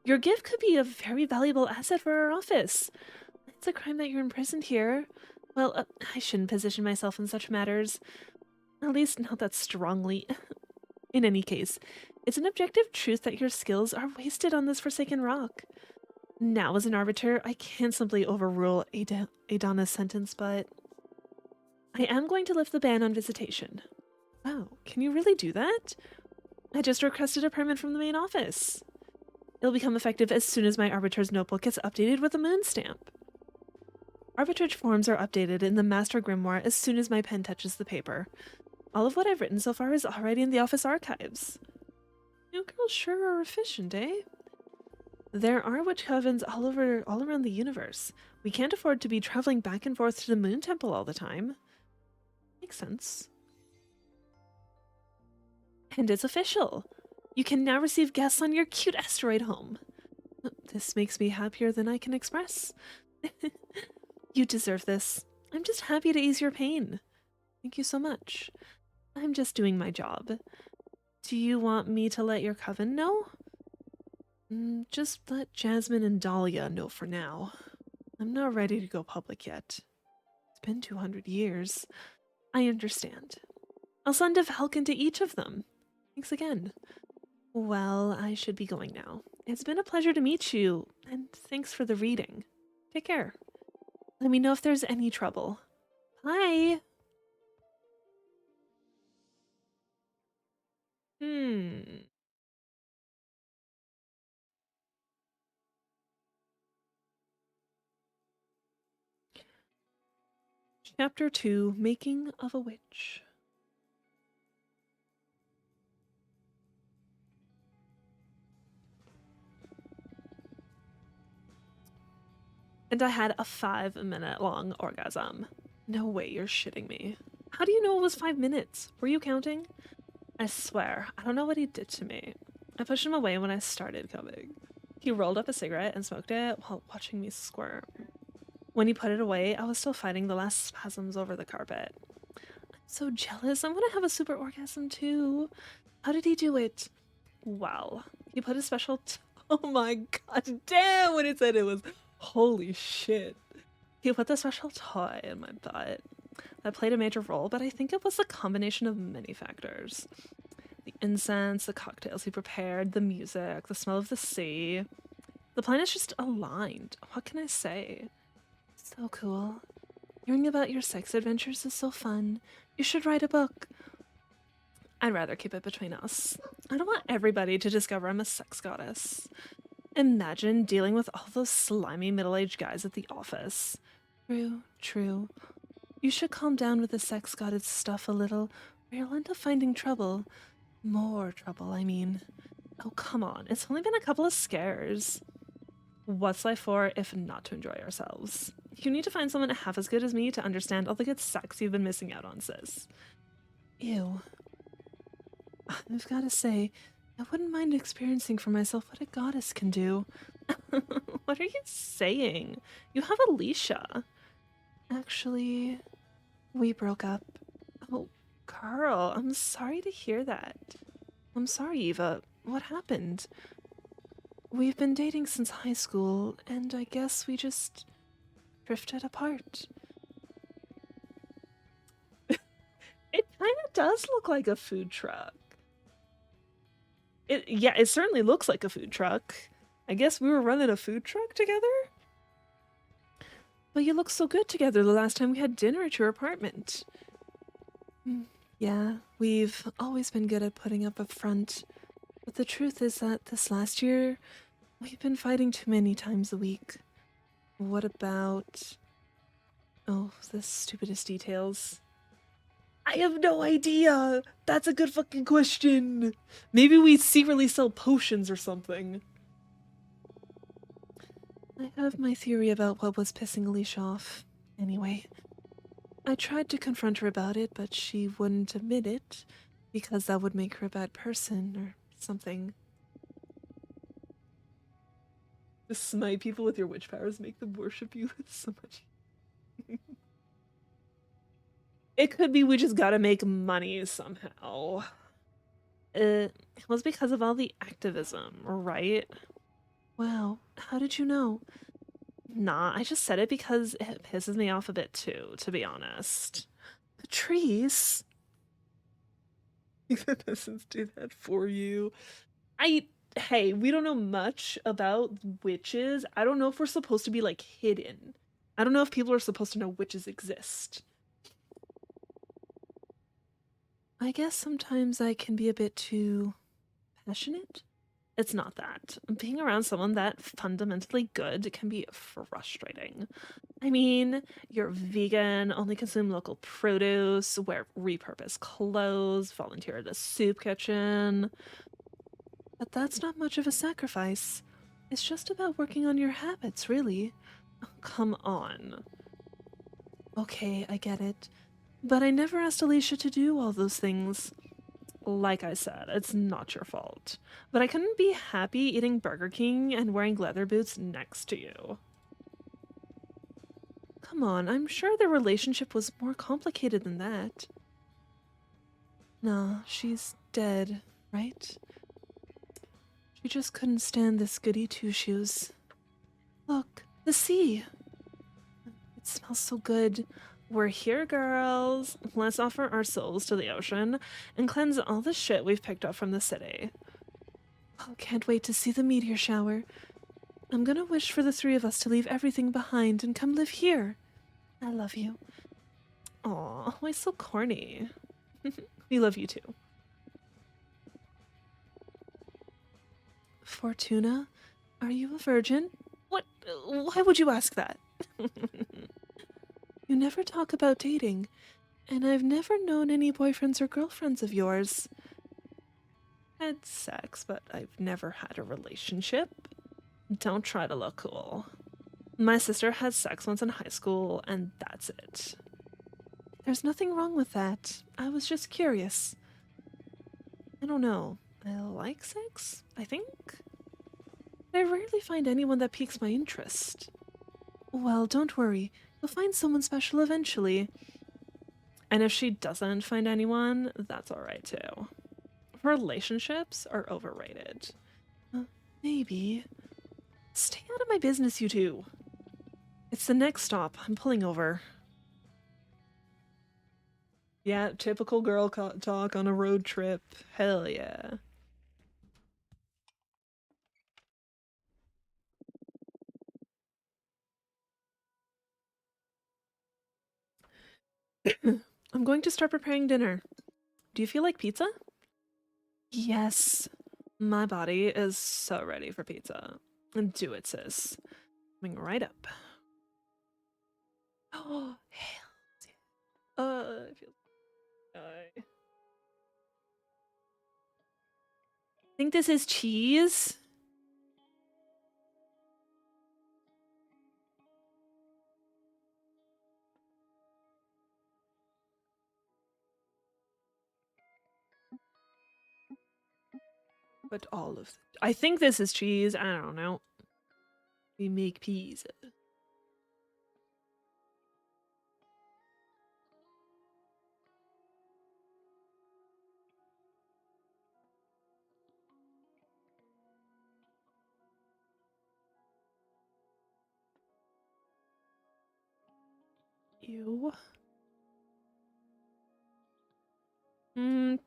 Your gift could be a very valuable asset for our office. It's a crime that you're imprisoned here. Well, I shouldn't position myself in such matters. At least not that strongly. In any case, it's an objective truth that your skills are wasted on this forsaken rock. Now, as an arbiter, I can't simply overrule Adana's sentence, but I am going to lift the ban on visitation. Oh, can you really do that? I just requested a permit from the main office. It'll become effective as soon as my arbiter's notebook gets updated with a moon stamp. Arbitrage forms are updated in the master grimoire as soon as my pen touches the paper. All of what I've written so far is already in the office archives. You girls sure are efficient, eh? There are witch covens all around the universe. We can't afford to be traveling back and forth to the moon temple all the time. Makes sense. And it's official. You can now receive guests on your cute asteroid home. This makes me happier than I can express. You deserve this. I'm just happy to ease your pain. Thank you so much. I'm just doing my job. Do you want me to let your coven know? Just let Jasmine and Dahlia know for now. I'm not ready to go public yet. It's been 200 years. I understand. I'll send a falcon to each of them. Thanks again. Well, I should be going now. It's been a pleasure to meet you, and thanks for the reading. Take care. Let me know if there's any trouble. Bye! Chapter 2, Making of a Witch. And I had a 5-minute long orgasm. No way, you're shitting me. How do you know it was 5 minutes? Were you counting? I swear, I don't know what he did to me. I pushed him away when I started coming. He rolled up a cigarette and smoked it while watching me squirm. When he put it away, I was still fighting the last spasms over the carpet. I'm so jealous. I want to have a super orgasm too. How did he do it? Well, he put a special oh my god, damn when it said it was holy shit. He put the special toy in my butt. That played a major role, but I think it was a combination of many factors. The incense, the cocktails he prepared, the music, the smell of the sea. The planets just aligned. What can I say? So cool. Hearing about your sex adventures is so fun. You should write a book. I'd rather keep it between us. I don't want everybody to discover I'm a sex goddess. Imagine dealing with all those slimy middle-aged guys at the office. True, true. You should calm down with the sex goddess stuff a little, or you'll end up finding trouble. More trouble, I mean. Oh, come on. It's only been a couple of scares. What's life for if not to enjoy ourselves? You need to find someone half as good as me to understand all the good sex you've been missing out on, sis. Ew. I've got to say, I wouldn't mind experiencing for myself what a goddess can do. What are you saying? You have Alicia. Actually, we broke up. Oh, Carl, I'm sorry to hear that. I'm sorry, Eva. What happened? We've been dating since high school, and I guess we just drifted apart. It kind of does look like a food truck. It certainly looks like a food truck. I guess we were running a food truck together? But you looked so good together the last time we had dinner at your apartment. Mm, yeah, we've always been good at putting up a front. But the truth is that this last year, we've been fighting too many times a week. What about. Oh, the stupidest details. I have no idea! That's a good fucking question! Maybe we secretly sell potions or something. I have my theory about what was pissing Alicia off. Anyway, I tried to confront her about it, but she wouldn't admit it, because that would make her a bad person or something. The smite people with your witch powers make them worship you so much. It could be we just gotta make money somehow. It was because of all the activism, right? Wow, how did you know? Nah, I just said it because it pisses me off a bit too, to be honest. Patrice? The peasants do that for you. Hey, we don't know much about witches. I don't know if we're supposed to be like hidden. I don't know if people are supposed to know witches exist. I guess sometimes I can be a bit too passionate. It's not that. Being around someone that fundamentally good can be frustrating. I mean, you're vegan, only consume local produce, wear repurposed clothes, volunteer at a soup kitchen. But that's not much of a sacrifice. It's just about working on your habits, really. Oh, come on. Okay, I get it. But I never asked Alicia to do all those things. Like I said, it's not your fault. But I couldn't be happy eating Burger King and wearing leather boots next to you. Come on, I'm sure their relationship was more complicated than that. Nah, she's dead, right? She just couldn't stand this goody two-shoes. Look, the sea. It smells so good. We're here, girls. Let's offer our souls to the ocean and cleanse all the shit we've picked up from the city. Oh, can't wait to see the meteor shower. I'm gonna wish for the three of us to leave everything behind and come live here. I love you. Aw, why so corny? We love you too. Fortuna, are you a virgin? What? Why would you ask that? You never talk about dating, and I've never known any boyfriends or girlfriends of yours. Had sex, but I've never had a relationship. Don't try to look cool. My sister had sex once in high school, and that's it. There's nothing wrong with that. I was just curious. I don't know. I like sex, I think. I rarely find anyone that piques my interest. Well, don't worry. You'll find someone special eventually. And if she doesn't find anyone, that's alright too. Relationships are overrated. Maybe. Stay out of my business, you two. It's the next stop. I'm pulling over. Yeah, typical girl talk on a road trip. Hell yeah. I'm going to start preparing dinner. Do you feel like pizza? Yes. My body is so ready for pizza. Do it, sis. Coming right up. Oh, hell yeah. I feel. I think this is cheese. But all of. I think this is cheese. I don't know. We make pizza. Ew.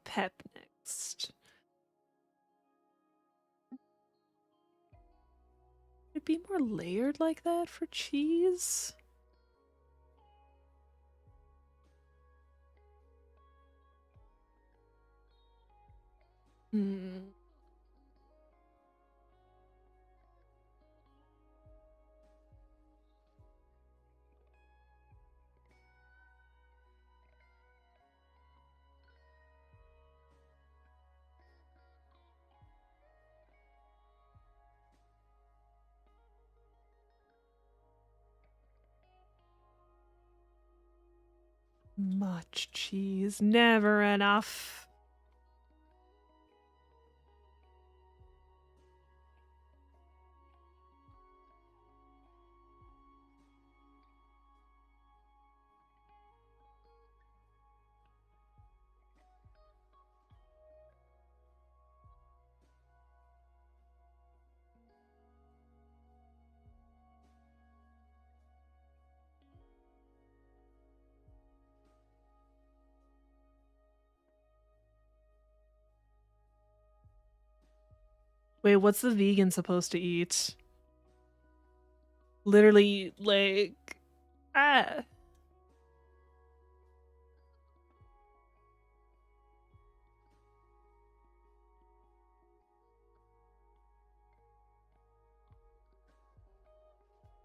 Pep next. It'd be more layered like that for cheese. Hmm. Much cheese, never enough. Wait, what's the vegan supposed to eat? Literally, like, ah.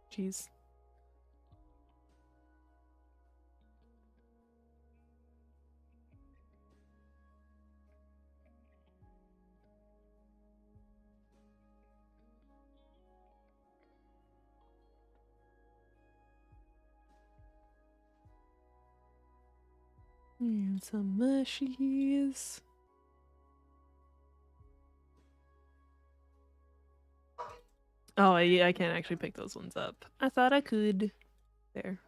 Cheese. And some mushies. Oh, I can't actually pick those ones up. I thought I could. There.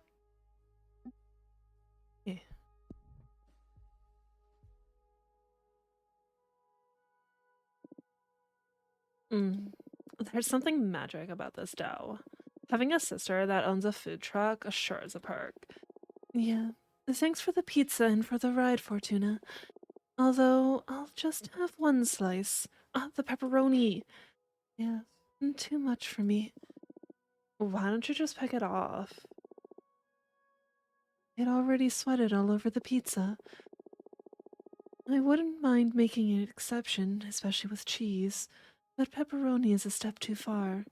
Yeah. There's something magic about this dough. Having a sister that owns a food truck sure is a perk. Yeah. Thanks for the pizza and for the ride, Fortuna. Although, I'll just have one slice. The pepperoni. Yeah, too much for me. Why don't you just pick it off? It already sweated all over the pizza. I wouldn't mind making an exception, especially with cheese, but pepperoni is a step too far.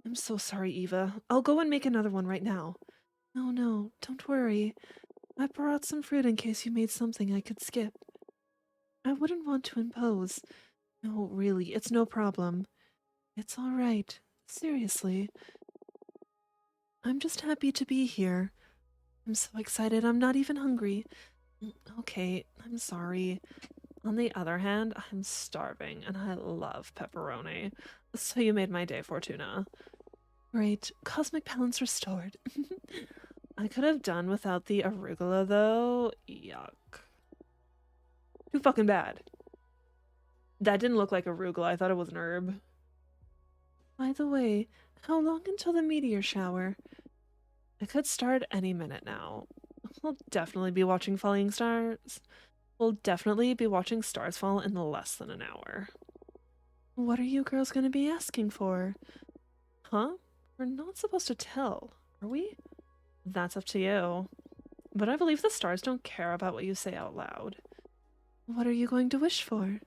I'm so sorry, Eva. I'll go and make another one right now. Oh no, don't worry. I brought some fruit in case you made something I could skip. I wouldn't want to impose. No, really, it's no problem. It's all right. Seriously. I'm just happy to be here. I'm so excited I'm not even hungry. Okay, I'm sorry. On the other hand, I'm starving and I love pepperoni. So you made my day, Fortuna. Great. Cosmic balance restored. I could have done without the arugula though. Yuck. Too fucking bad. That didn't look like arugula. I thought it was an herb. By the way, how long until the meteor shower? It could start any minute now. We'll definitely be watching falling stars. We'll definitely be watching stars fall in less than an hour. What are you girls gonna be asking for? Huh? We're not supposed to tell, are we? That's up to you. But I believe the stars don't care about what you say out loud. What are you going to wish for?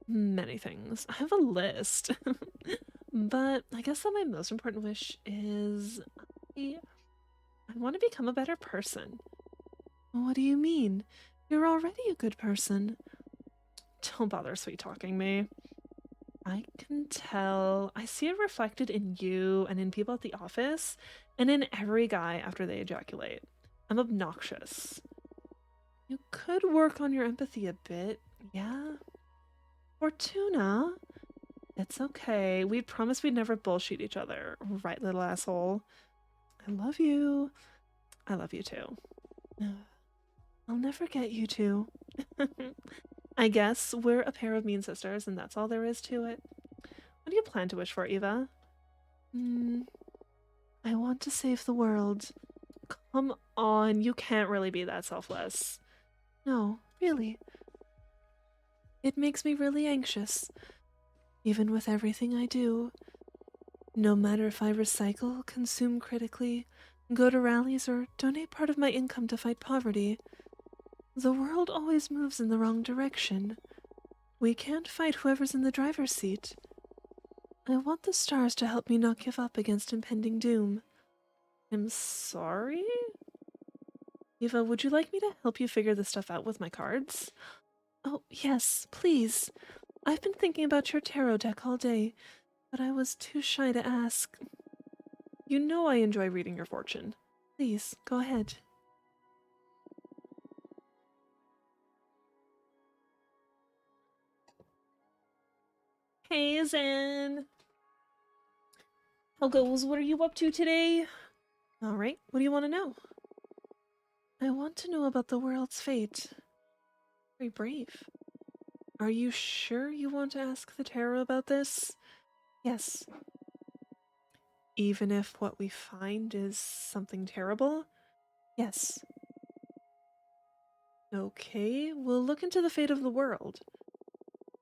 Many things. I have a list. But I guess that my most important wish is I want to become a better person. What do you mean? You're already a good person. Don't bother sweet talking me. I can tell. I see it reflected in you and in people at the office and in every guy after they ejaculate. I'm obnoxious. You could work on your empathy a bit, yeah? Fortuna? It's okay. We promised we'd never bullshit each other, right, little asshole? I love you. I love you too. I'll never get you two. I guess we're a pair of mean sisters, and that's all there is to it. What do you plan to wish for, Eva? I want to save the world. Come on, you can't really be that selfless. No, really. It makes me really anxious, even with everything I do. No matter if I recycle, consume critically, go to rallies, or donate part of my income to fight poverty, the world always moves in the wrong direction. We can't fight whoever's in the driver's seat. I want the stars to help me not give up against impending doom. I'm sorry? Eva, would you like me to help you figure this stuff out with my cards? Oh, yes, please. I've been thinking about your tarot deck all day, but I was too shy to ask. You know I enjoy reading your fortune. Please, go ahead. Hey, Zen. How goes? What are you up to today? All right, what do you want to know? I want to know about the world's fate. Very brave. Are you sure you want to ask the tarot about this? Yes. Even if what we find is something terrible? Yes. Okay, we'll look into the fate of the world.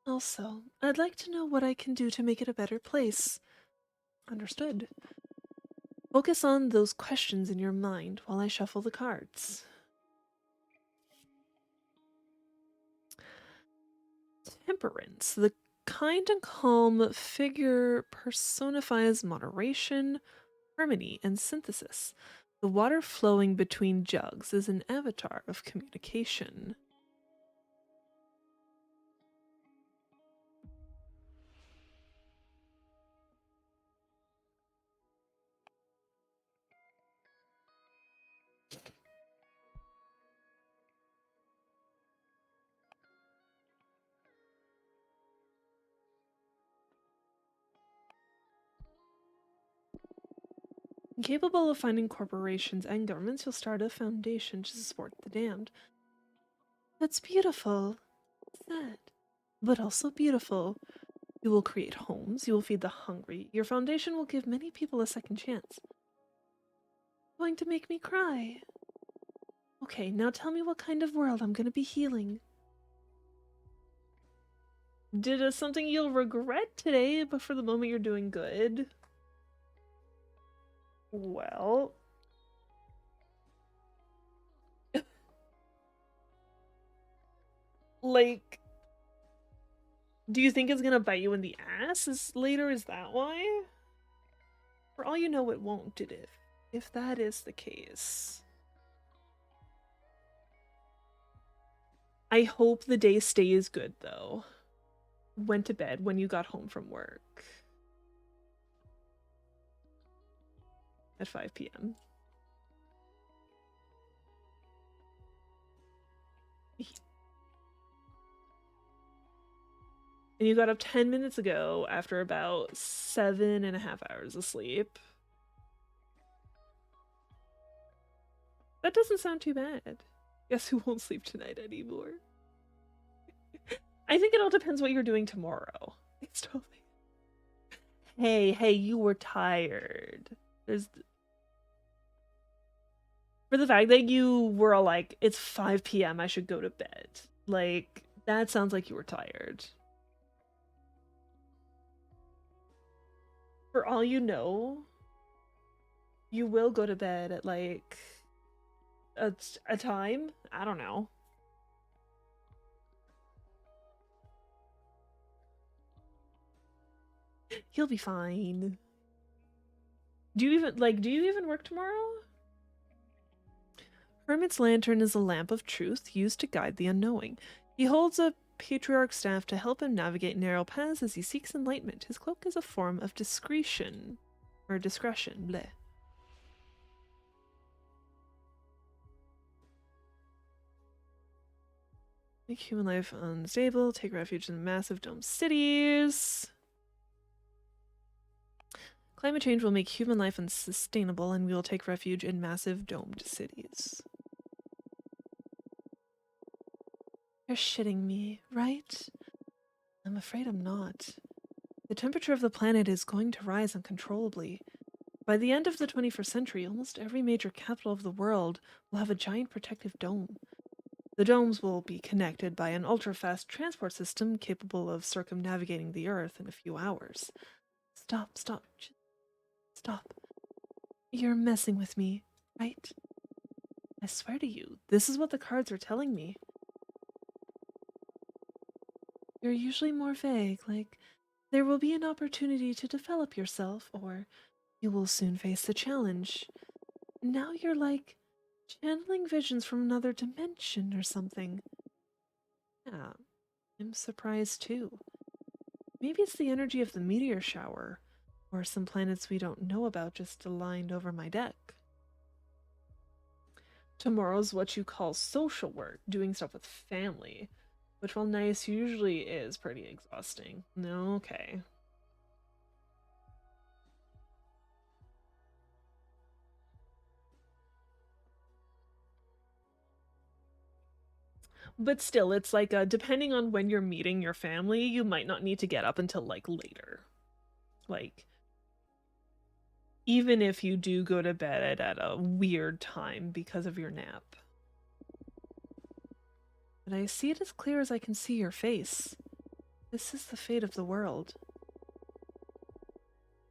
Also, I'd like to know what I can do to make it a better place. Understood. Focus on those questions in your mind while I shuffle the cards. Temperance. The kind and calm figure personifies moderation, harmony, and synthesis. The water flowing between jugs is an avatar of communication. Capable of finding corporations and governments, you'll start a foundation to support the damned. That's beautiful. Sad, but also beautiful. You will create homes, you will feed the hungry. Your foundation will give many people a second chance. Going to make me cry. Okay, now tell me what kind of world I'm gonna be healing. Did something you'll regret today, but for the moment you're doing good? Well... like... Do you think it's gonna bite you in the ass later? Is that why? For all you know, it won't, did it? If that is the case... I hope the day stays good, though. Went to bed when you got home from work. At 5 p.m. And you got up 10 minutes ago after about 7.5 hours of sleep. That doesn't sound too bad. Guess who won't sleep tonight anymore? I think it all depends what you're doing tomorrow. It's totally... Hey, you were tired. There's... For the fact that you were all like, it's 5 p.m., I should go to bed. Like, that sounds like you were tired. For all you know, you will go to bed at, like, a time? I don't know. He'll be fine. Do you even work tomorrow? Hermit's lantern is a lamp of truth used to guide the unknowing. He holds a patriarch's staff to help him navigate narrow paths as he seeks enlightenment. His cloak is a form of discretion. Or discretion, bleh. Make human life unstable, take refuge in massive domed cities. Climate change will make human life unsustainable, and we will take refuge in massive domed cities. You're shitting me, right? I'm afraid I'm not. The temperature of the planet is going to rise uncontrollably. By the end of the 21st century, almost every major capital of the world will have a giant protective dome. The domes will be connected by an ultra fast transport system capable of circumnavigating the Earth in a few hours. Stop, stop, stop. You're messing with me, right? I swear to you, this is what the cards are telling me. You're usually more vague, like, there will be an opportunity to develop yourself, or you will soon face the challenge. Now you're like channeling visions from another dimension or something. Yeah, I'm surprised too. Maybe it's the energy of the meteor shower, or some planets we don't know about just aligned over my deck. Tomorrow's what you call social work, doing stuff with family, which, while nice, usually is pretty exhausting. Okay. But still, it's like, depending on when you're meeting your family, you might not need to get up until like later. Like, even if you do go to bed at a weird time because of your nap. But I see it as clear as I can see your face. This is the fate of the world.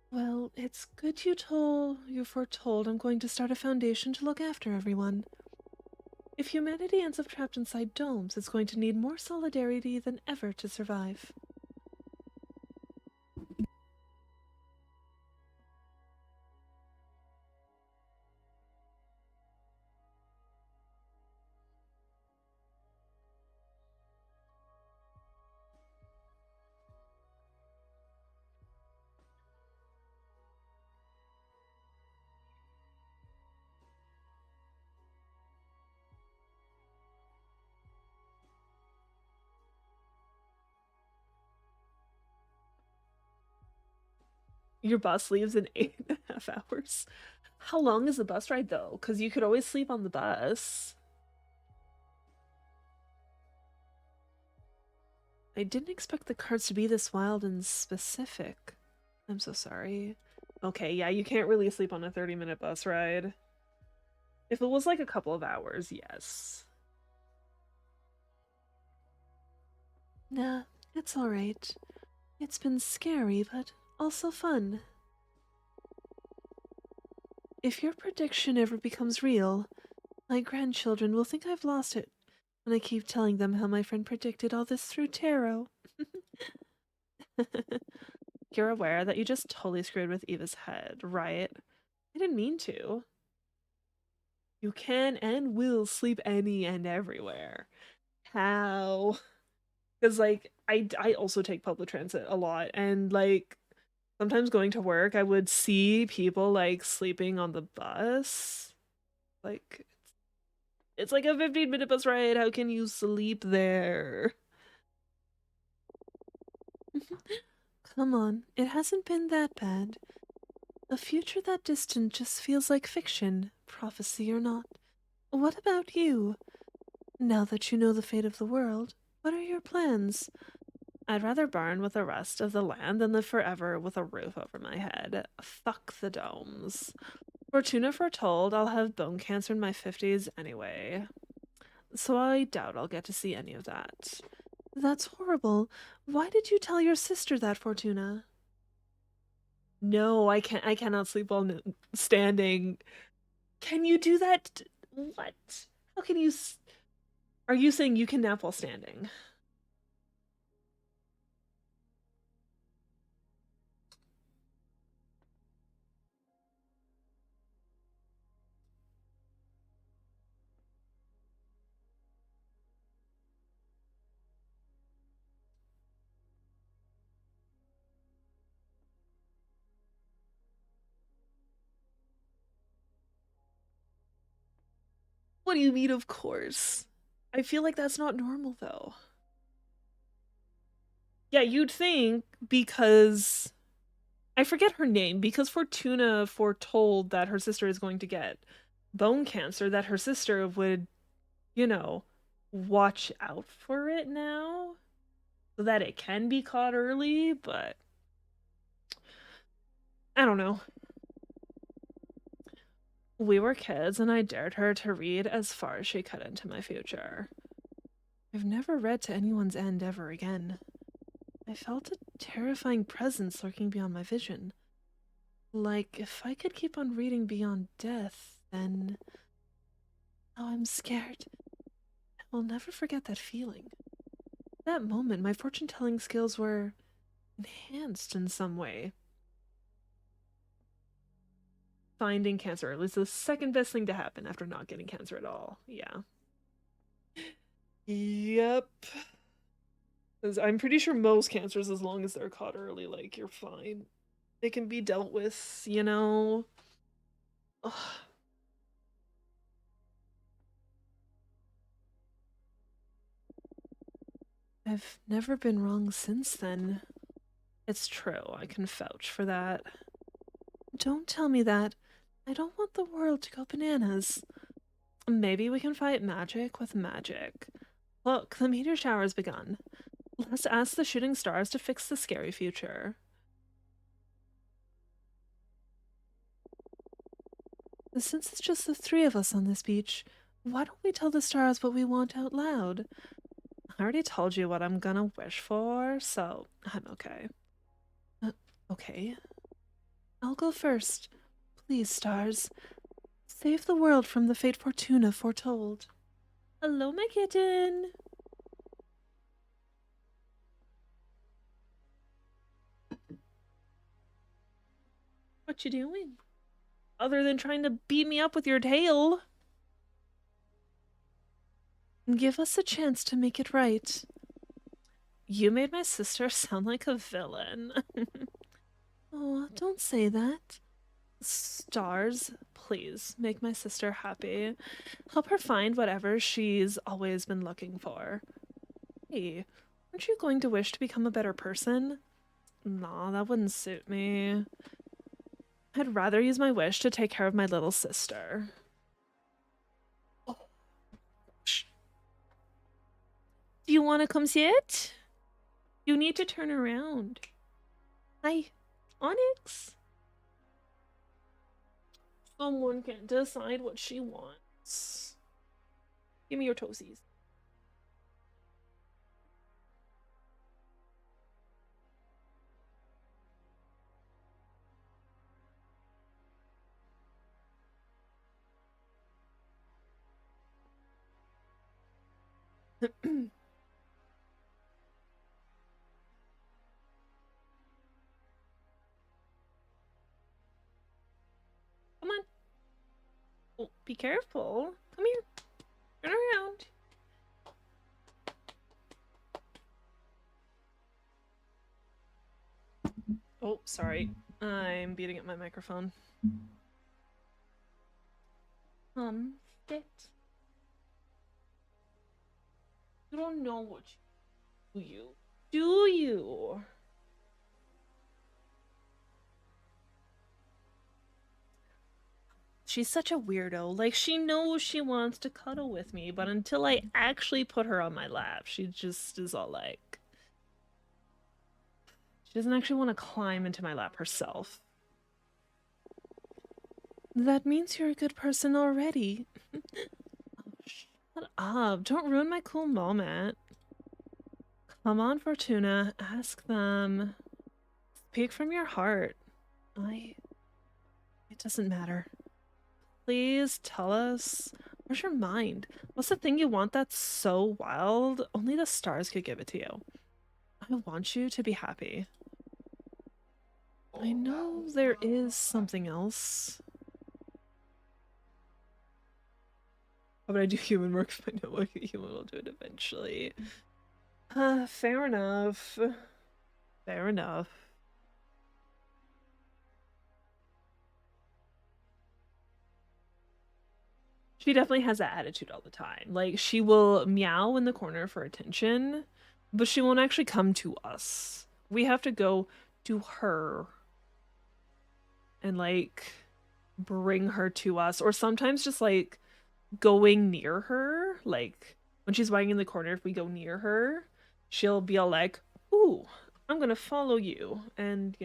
Well, it's good you foretold I'm going to start a foundation to look after everyone. If humanity ends up trapped inside domes, it's going to need more solidarity than ever to survive. Your bus leaves in 8.5 hours. How long is the bus ride though? Because you could always sleep on the bus. I didn't expect the cards to be this wild and specific. I'm so sorry. Okay, yeah, you can't really sleep on a 30-minute bus ride. If it was like a couple of hours, yes. Nah, it's alright. It's been scary, but also fun. If your prediction ever becomes real, my grandchildren will think I've lost it when I keep telling them how my friend predicted all this through tarot. You're aware that you just totally screwed with Eva's head, right? I didn't mean to. You can and will sleep any and everywhere. How? Because, like, I also take public transit a lot, and, like, sometimes going to work, I would see people, like, sleeping on the bus. Like, it's like a 15-minute bus ride. How can you sleep there? Come on, it hasn't been that bad. A future that distant just feels like fiction, prophecy or not. What about you? Now that you know the fate of the world, what are your plans? I'd rather burn with the rest of the land than live forever with a roof over my head. Fuck the domes. Fortuna foretold I'll have bone cancer in my 50s anyway, so I doubt I'll get to see any of that. That's horrible. Why did you tell your sister that, Fortuna? No, I can't. I cannot sleep while standing. Can you do that? What? How can you? Are you saying you can nap while standing? What do you mean, of course? I feel like that's not normal, though. Yeah, you'd think because I forget her name, because Fortuna foretold that her sister is going to get bone cancer, that her sister would, you know, watch out for it now so that it can be caught early, but I don't know. We were kids, and I dared her to read as far as she could into my future. I've never read to anyone's end ever again. I felt a terrifying presence lurking beyond my vision. Like, if I could keep on reading beyond death, then. Oh, I'm scared. I will never forget that feeling. That moment, my fortune telling skills were enhanced in some way. Finding cancer early is the second best thing to happen after not getting cancer at all. Yeah. Yep. 'Cause I'm pretty sure most cancers, as long as they're caught early, like, you're fine. They can be dealt with, you know? Ugh. I've never been wrong since then. It's true, I can vouch for that. Don't tell me that. I don't want the world to go bananas. Maybe we can fight magic with magic. Look, the meteor shower's begun. Let's ask the shooting stars to fix the scary future. Since it's just the three of us on this beach, why don't we tell the stars what we want out loud? I already told you what I'm gonna wish for, so I'm okay. Okay. I'll go first. Please, stars. Save the world from the fate Fortuna foretold. Hello, my kitten. What you doing? Other than trying to beat me up with your tail. Give us a chance to make it right. You made my sister sound like a villain. Oh, don't say that. Stars, please make my sister happy. Help her find whatever she's always been looking for. Hey, aren't you going to wish to become a better person? Nah, that wouldn't suit me. I'd rather use my wish to take care of my little sister. Oh, do you want to come sit? You need to turn around. Hi, Onyx. Someone can decide what she wants. Give me your toesies. Come on. Oh, be careful. Come here. Turn around. Oh, sorry. I'm beating up my microphone. Sit. You don't know what you do. You? Do you? She's such a weirdo. Like, she knows she wants to cuddle with me, but until I actually put her on my lap, she just is all like. She doesn't actually want to climb into my lap herself. That means you're a good person already. Oh, shut up. Don't ruin my cool moment. Come on, Fortuna. Ask them. Speak from your heart. It doesn't matter. Please tell us. Where's your mind? What's the thing you want that's so wild? Only the stars could give it to you. I want you to be happy. I know there is something else. How would I do human work if I know what human will do it eventually? Fair enough. Fair enough. She definitely has that attitude all the time. Like, she will meow in the corner for attention, but she won't actually come to us. We have to go to her and, like, bring her to us, or sometimes just, like, going near her. Like, when she's lying in the corner, if we go near her, she'll be all like, ooh, I'm gonna follow you, and,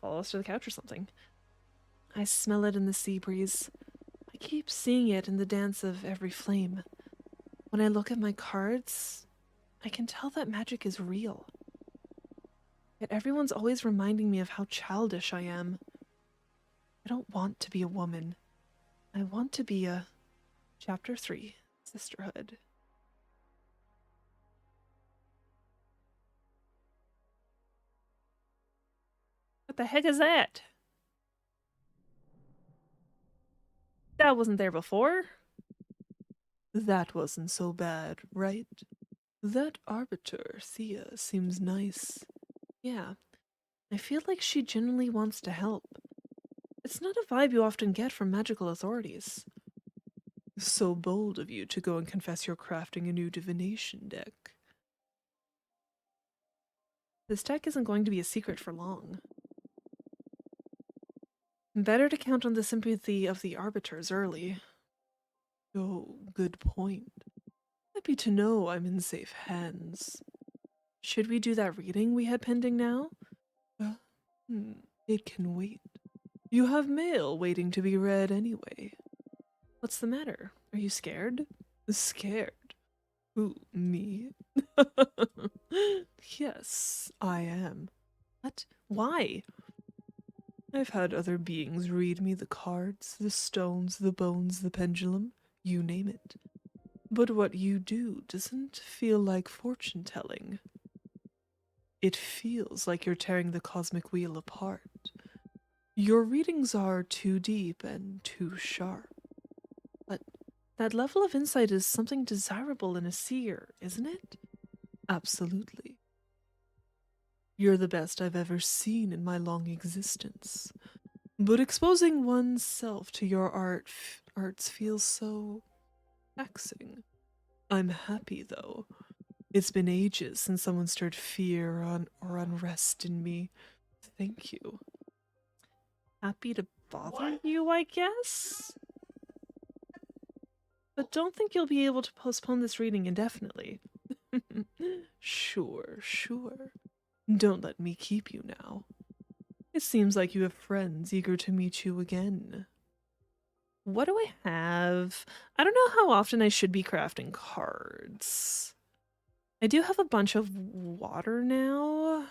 follow us to the couch or something. I smell it in the sea breeze. I keep seeing it in the dance of every flame. When I look at my cards, I can tell that magic is real. Yet everyone's always reminding me of how childish I am. I don't want to be a woman. I want to be a Chapter 3, Sisterhood. What the heck is that? That wasn't there before. That wasn't so bad, right? That arbiter, Thea, seems nice. Yeah, I feel like she genuinely wants to help. It's not a vibe you often get from magical authorities. So bold of you to go and confess you're crafting a new divination deck. This deck isn't going to be a secret for long. Better to count on the sympathy of the arbiters early. Oh, good point. Happy to know I'm in safe hands. Should we do that reading we had pending now? Uh, it can wait. You have mail waiting to be read anyway. What's the matter? Are you scared? Scared? Who, me? Yes, I am. What? Why? I've had other beings read me the cards, the stones, the bones, the pendulum, you name it. But what you do doesn't feel like fortune telling. It feels like you're tearing the cosmic wheel apart. Your readings are too deep and too sharp. But that level of insight is something desirable in a seer, isn't it? Absolutely. You're the best I've ever seen in my long existence. But exposing oneself to your arts feels so taxing. I'm happy, though. It's been ages since someone stirred fear or unrest in me. Thank you. Happy to bother you, I guess? But don't think you'll be able to postpone this reading indefinitely. Sure, sure. Don't let me keep you now. It seems like you have friends eager to meet you again. What do I have? I don't know how often I should be crafting cards. I do have a bunch of water now.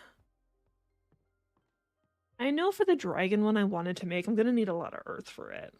I know for the dragon one I wanted to make, I'm gonna need a lot of earth for it.